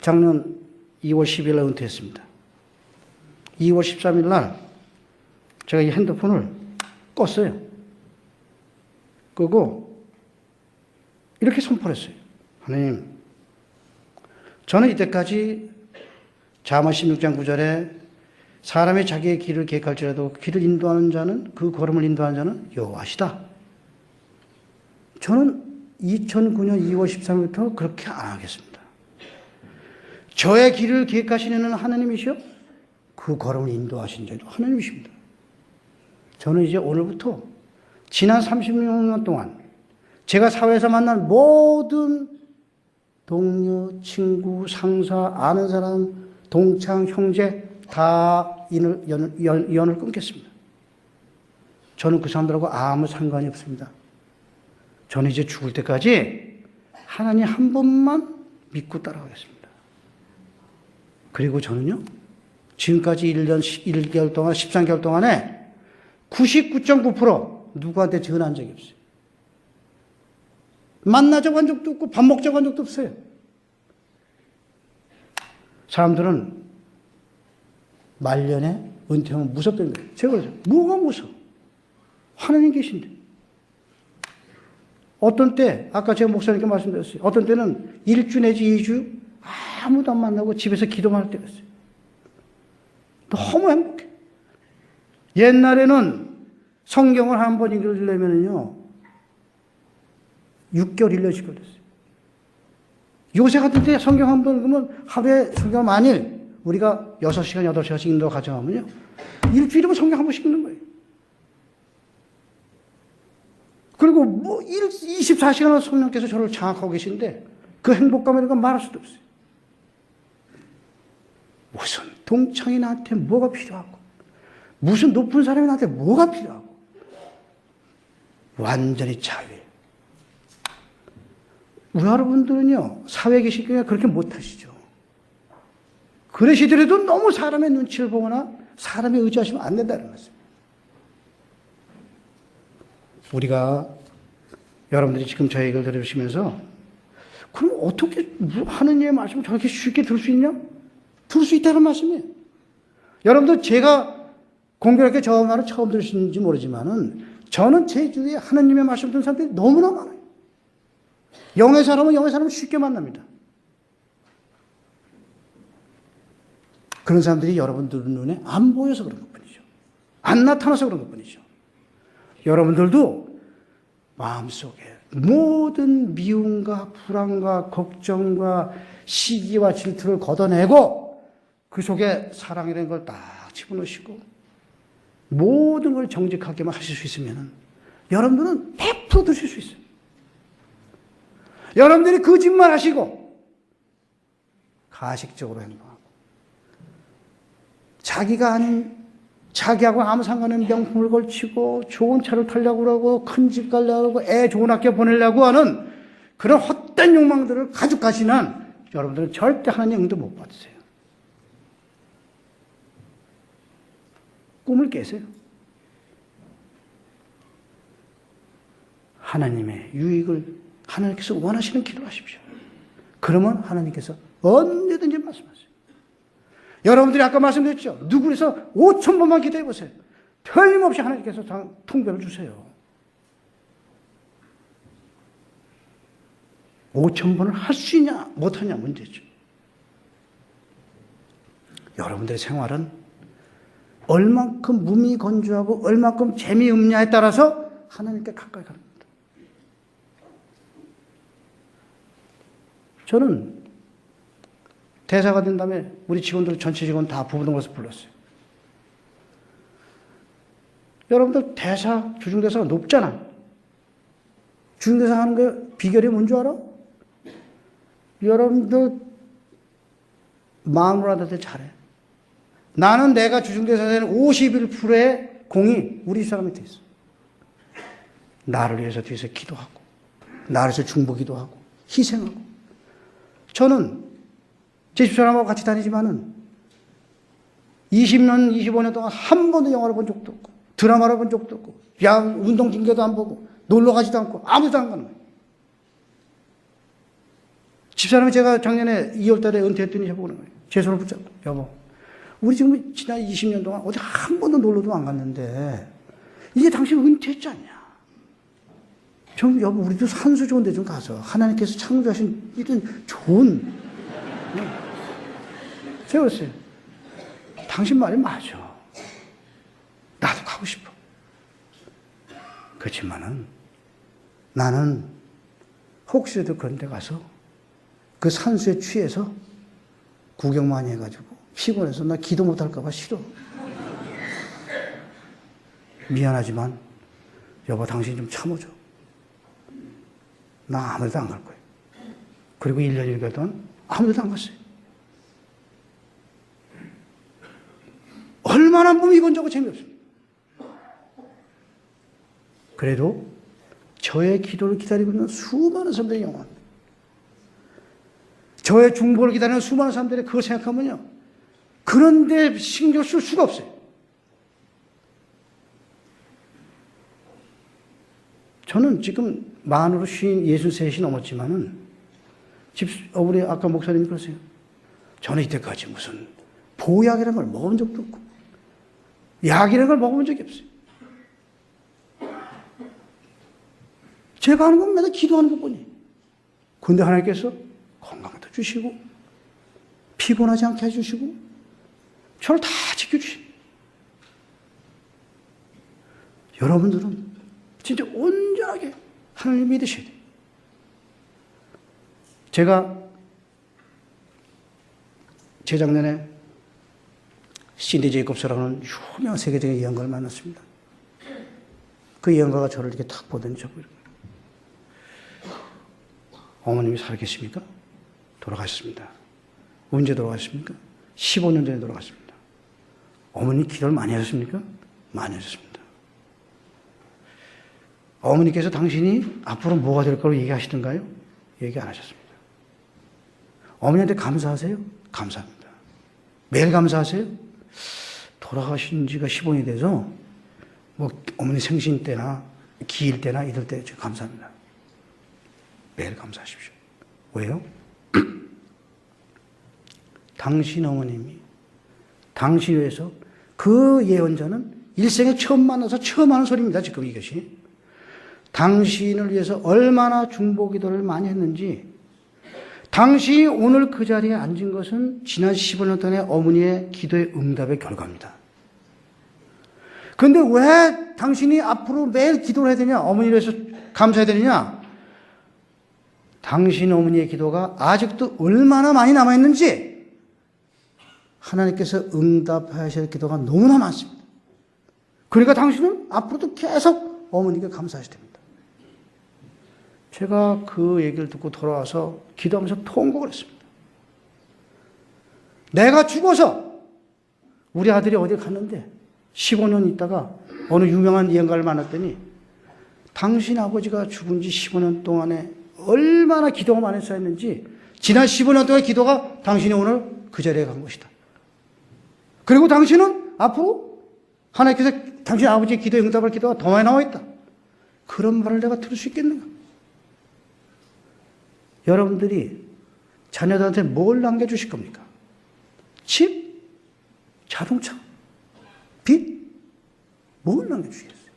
작년 2월 10일 날 은퇴했습니다. 2월 13일 날 제가 이 핸드폰을 껐어요. 끄고 이렇게 선포했어요. 하나님, 저는 이때까지 잠언 16장 9절에 사람이 자기의 길을 계획할지라도 길을 인도하는 자는, 그 걸음을 인도하는 자는 여호와시다. 저는 2009년 2월 13일부터 그렇게 안 하겠습니다. 저의 길을 계획하시는 하나님이시요, 그 걸음을 인도하신 자도 하나님이십니다. 저는 이제 오늘부터 지난 36년 동안 제가 사회에서 만난 모든 동료, 친구, 상사, 아는 사람, 동창, 형제 다 연을 끊겠습니다. 저는 그 사람들하고 아무 상관이 없습니다. 저는 이제 죽을 때까지 하나님 한 번만 믿고 따라가겠습니다. 그리고 저는요, 지금까지 1년 1개월 동안, 13개월 동안에 99.9% 누구한테 전화한 적이 없어요. 만나자고 한 적도 없고 밥 먹자고 한 적도 없어요. 사람들은 말년에 은퇴하면 무섭다는 거예요. 제가 그러죠. 뭐가 무서워? 하나님 계신데. 어떤 때, 아까 제가 목사님께 말씀드렸어요. 어떤 때는 1주 내지 2주 아무도 안 만나고 집에서 기도만 할 때가 있어요. 너무 행복해. 옛날에는 성경을 한 번 읽으려면요, 6개월, 1년씩 걸렸어요. 요새 같은 때 성경 한 번 읽으면 하루에 성경 만일 우리가 6시간, 8시간씩 읽는다고 가정하면요, 일주일이면 성경 한 번씩 읽는 거예요. 그리고 24시간을 성령께서 저를 장악하고 계신데 그 행복감이라는 건 말할 수도 없어요. 무슨 동창이 나한테 뭐가 필요하고 무슨 높은 사람이 나한테 뭐가 필요하고 완전히 자유예요. 우리 여러분들은요, 사회에 계시기에 그렇게 못하시죠. 그러시더라도 너무 사람의 눈치를 보거나 사람에 의지하시면 안 된다는 말씀. 우리가 여러분들이 지금 저 얘기를 들으시면서 그럼 어떻게 하느님의 말씀을 저렇게 쉽게 들을 수 있냐? 들을 수 있다는 말씀이에요. 여러분들 제가 공교롭게 저 말을 처음 들으시는지 모르지만은 저는 제 주위에 하느님의 말씀 듣는 사람들이 너무나 많아요. 영의 사람은 쉽게 만납니다. 그런 사람들이 여러분들 눈에 안 보여서 그런 것뿐이죠. 안 나타나서 그런 것뿐이죠. 여러분들도 마음속에 모든 미움과 불안과 걱정과 시기와 질투를 걷어내고 그 속에 사랑이라는 걸 딱 집어넣으시고 모든 걸 정직하게만 하실 수 있으면 여러분들은 100% 드실 수 있어요. 여러분들이 거짓말 하시고 가식적으로 행동하고 자기가 아닌 자기하고 아무 상관없는 명품을 걸치고 좋은 차를 타려고 그러고 큰 집 가려고 애 좋은 학교 보내려고 하는 그런 헛된 욕망들을 가지고 가시는 여러분들은 절대 하나님의 응도 못 받으세요. 꿈을 깨세요. 하나님의 유익을 하나님께서 원하시는 기도를 하십시오. 그러면 하나님께서 언제든지 말씀하세요. 여러분들이 아까 말씀드렸죠. 누구에서 5,000번만 기도해 보세요. 틀림없이 하나님께서 통변을 주세요. 5,000번을 할 수 있냐 못하냐 문제죠. 여러분들의 생활은 얼만큼 무미건조하고 얼만큼 재미없냐에 따라서 하나님께 가까이 가는 겁니다. 저는 대사가 된 다음에 우리 직원들 전체 직원 다 부부동에서 불렀어요. 여러분들 대사, 주중대사가 높잖아. 주중대사 하는 거 비결이 뭔지 알아? 여러분들 마음으로 하는데 잘해. 나는 내가 주중대사 되는 51%의 공이 우리 사람한테 있어. 나를 위해서 뒤에서 기도하고 나를 위해서 중보기도 하고 희생하고. 저는 제 집사람하고 같이 다니지만은 20년, 25년 동안 한 번도 영화를 본 적도 없고 드라마를 본 적도 없고 운동 중계도 안 보고 놀러 가지도 않고 아무도 안 가는 거예요. 집사람이 제가 작년에 2월 달에 은퇴했더니 해보는 거예요. 제 손을 붙잡고 여보 우리 지금 지난 20년 동안 어디 한 번도 놀러도 안 갔는데 이제 당신 은퇴했지 않냐. 좀 여보 우리도 산수 좋은 데 좀 가서 하나님께서 창조하신 이런 좋은 세웠어요. 당신 말이 맞아. 나도 가고 싶어. 그렇지만은 나는 혹시라도 그런 데 가서 그 산수에 취해서 구경 많이 해가지고 피곤해서 나 기도 못할까 봐 싫어. 미안하지만 여보 당신 좀 참아줘. 나 아무 데도 안 갈 거야. 그리고 1년 1개월 동안 아무 데도 안 갔어요. 얼마나 무미건조하고 재미없습니까? 그래도 저의 기도를 기다리고 있는 수많은 사람들이 영원합니다. 저의 중보를 기다리는 수많은 사람들이 그걸 생각하면요. 그런데 신경 쓸 수가 없어요. 저는 지금 만으로 63이 넘었지만은 우리 아까 목사님이 그러세요. 저는 이때까지 무슨 보약이라는 걸 먹은 적도 없고 약이라는 걸 먹어본 적이 없어요. 제가 하는 건 맨날 기도하는 것뿐이에요. 근데 하나님께서 건강도 주시고 피곤하지 않게 해주시고 저를 다 지켜주십니다. 여러분들은 진짜 온전하게 하나님을 믿으셔야 돼요. 제가 재작년에 신디 제이콥스라는 유명한 세계적인 예언가를 만났습니다. 그 예언가가 저를 이렇게 탁 보더니 저거 어머님이 살아계십니까? 돌아가셨습니다. 언제 돌아가셨습니까? 15년 전에 돌아가셨습니다. 어머니 기도를 많이 하셨습니까? 많이 하셨습니다. 어머니께서 당신이 앞으로 뭐가 될 거라고 얘기하시던가요? 얘기 안 하셨습니다. 어머니한테 감사하세요? 감사합니다. 매일 감사하세요? 돌아가신 지가 15년이 돼서 뭐 어머니 생신 때나 기일 때나 이럴 때 감사합니다. 매일 감사하십시오. 왜요? 당신 어머님이 당신을 위해서 그 예언자는 일생에 처음 만나서 처음 하는 소리입니다. 지금 이것이. 당신을 위해서 얼마나 중보기도를 많이 했는지 당신이 오늘 그 자리에 앉은 것은 지난 15년 동안의 어머니의 기도의 응답의 결과입니다. 그런데 왜 당신이 앞으로 매일 기도를 해야 되냐? 어머니를 위해서 감사해야 되느냐? 당신 어머니의 기도가 아직도 얼마나 많이 남아있는지 하나님께서 응답하셔야 할 기도가 너무나 많습니다. 그러니까 당신은 앞으로도 계속 어머니께 감사하셔야 됩니다. 제가 그 얘기를 듣고 돌아와서 기도하면서 통곡을 했습니다. 내가 죽어서 우리 아들이 어디 갔는데 15년 있다가 어느 유명한 예언가를 만났더니 당신 아버지가 죽은 지 15년 동안에 얼마나 기도가 많이 쌓였는지 지난 15년 동안의 기도가 당신이 오늘 그 자리에 간 것이다. 그리고 당신은 앞으로 하나님께서 당신 아버지의 기도에 응답할 기도가 더 많이 나와 있다. 그런 말을 내가 들을 수 있겠는가? 여러분들이 자녀들한테 뭘 남겨주실 겁니까? 집? 자동차? 빚? 뭘 남겨주시겠어요?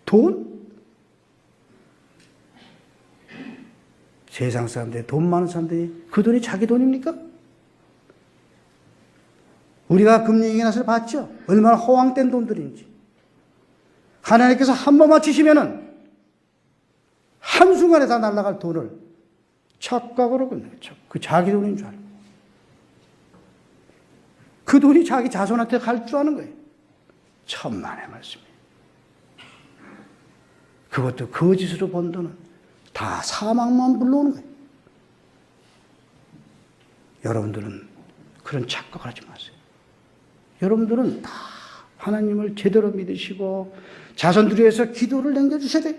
돈? 세상 사람들이 돈 많은 사람들이 그 돈이 자기 돈입니까? 우리가 금융위기나서 봤죠? 얼마나 허황된 돈들인지. 하나님께서 한 번만 치시면은 한순간에 다 날아갈 돈을 착각으로 끝내죠. 그 자기 돈인 줄 알고. 그 돈이 자기 자손한테 갈 줄 아는 거예요. 천만의 말씀이에요. 그것도 거짓으로 번 돈은 다 사망만 불러오는 거예요. 여러분들은 그런 착각을 하지 마세요. 여러분들은 다 하나님을 제대로 믿으시고 자손들을 위해서 기도를 남겨주셔야 돼요.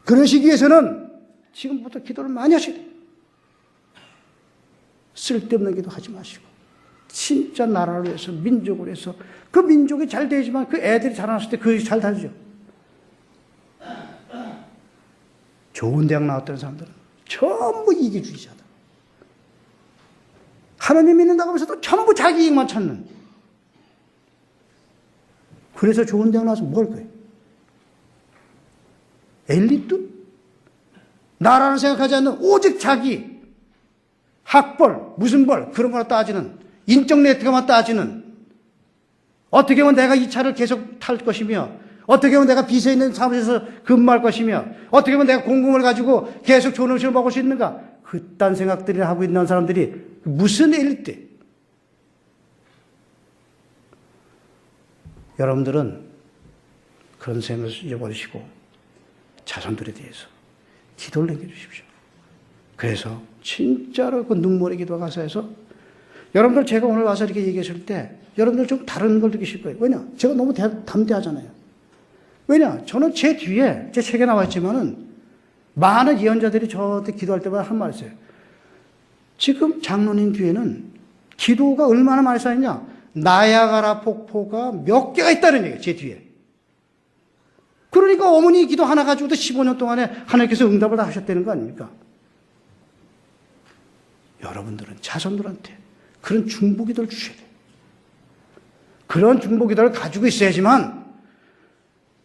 그러시기 위해서는 지금부터 기도를 많이 하셔야 돼요. 쓸데없는 기도 하지 마시고 진짜 나라를 위해서 민족을 위해서 그 민족이 잘 되지만 그 애들이 자라났을 때 그게 잘 되죠. 좋은 대학 나왔던 사람들은 전부 이기주의자다. 하나님 믿는다고 하면서도 전부 자기 이익만 찾는. 그래서 좋은 대학 나와서 뭘 거예요? 엘리트? 나라는 생각하지 않는 오직 자기 학벌, 무슨 벌 그런 거나 따지는 인적 네트워크만 따지는 어떻게 하면 내가 이 차를 계속 탈 것이며 어떻게 하면 내가 빚에 있는 사무실에서 근무할 것이며 어떻게 하면 내가 공금을 가지고 계속 좋은 음식을 먹을 수 있는가 그딴 생각들을 하고 있는 사람들이 무슨 엘리트? 여러분들은 그런 생각을 잊어버리시고 자손들에 대해서 기도를 남겨주십시오. 그래서 진짜로 그 눈물의 기도가 가서해서 여러분들 제가 오늘 와서 이렇게 얘기했을 때 여러분들 좀 다른 걸 느끼실 거예요. 왜냐? 제가 너무 담대하잖아요. 왜냐? 저는 제 뒤에 제 책에 나와 있지만은 많은 예언자들이 저한테 기도할 때마다 한 말 있어요. 지금 장로님 뒤에는 기도가 얼마나 많이 쌓였냐? 나야가라 폭포가 몇 개가 있다는 얘기예요. 제 뒤에. 그러니까 어머니 기도 하나 가지고도 15년 동안에 하나님께서 응답을 다 하셨다는 거 아닙니까? 여러분들은 자손들한테 그런 중보기도를 주셔야 돼요. 그런 중보기도를 가지고 있어야지만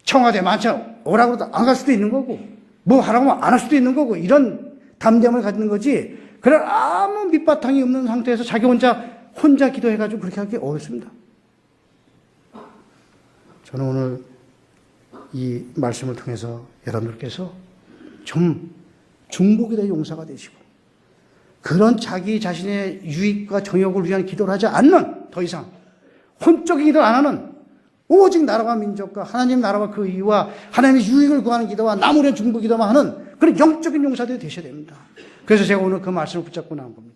청와대 만찬 오라고 해도 안 갈 수도 있는 거고 뭐 하라고 하면 안 할 수도 있는 거고 이런 담대함을 갖는 거지. 그런 아무 밑바탕이 없는 상태에서 자기 혼자 기도해가지고 그렇게 하기 어렵습니다. 저는 오늘 이 말씀을 통해서 여러분들께서 좀 중보기도의 용사가 되시고 그런 자기 자신의 유익과 정욕을 위한 기도를 하지 않는 더 이상 혼적인 기도를 안 하는 오직 나라와 민족과 하나님 나라와 그 이유와 하나님의 유익을 구하는 기도와 남을 위한 중보기도만 하는 그런 영적인 용사들이 되셔야 됩니다. 그래서 제가 오늘 그 말씀을 붙잡고 나온 겁니다.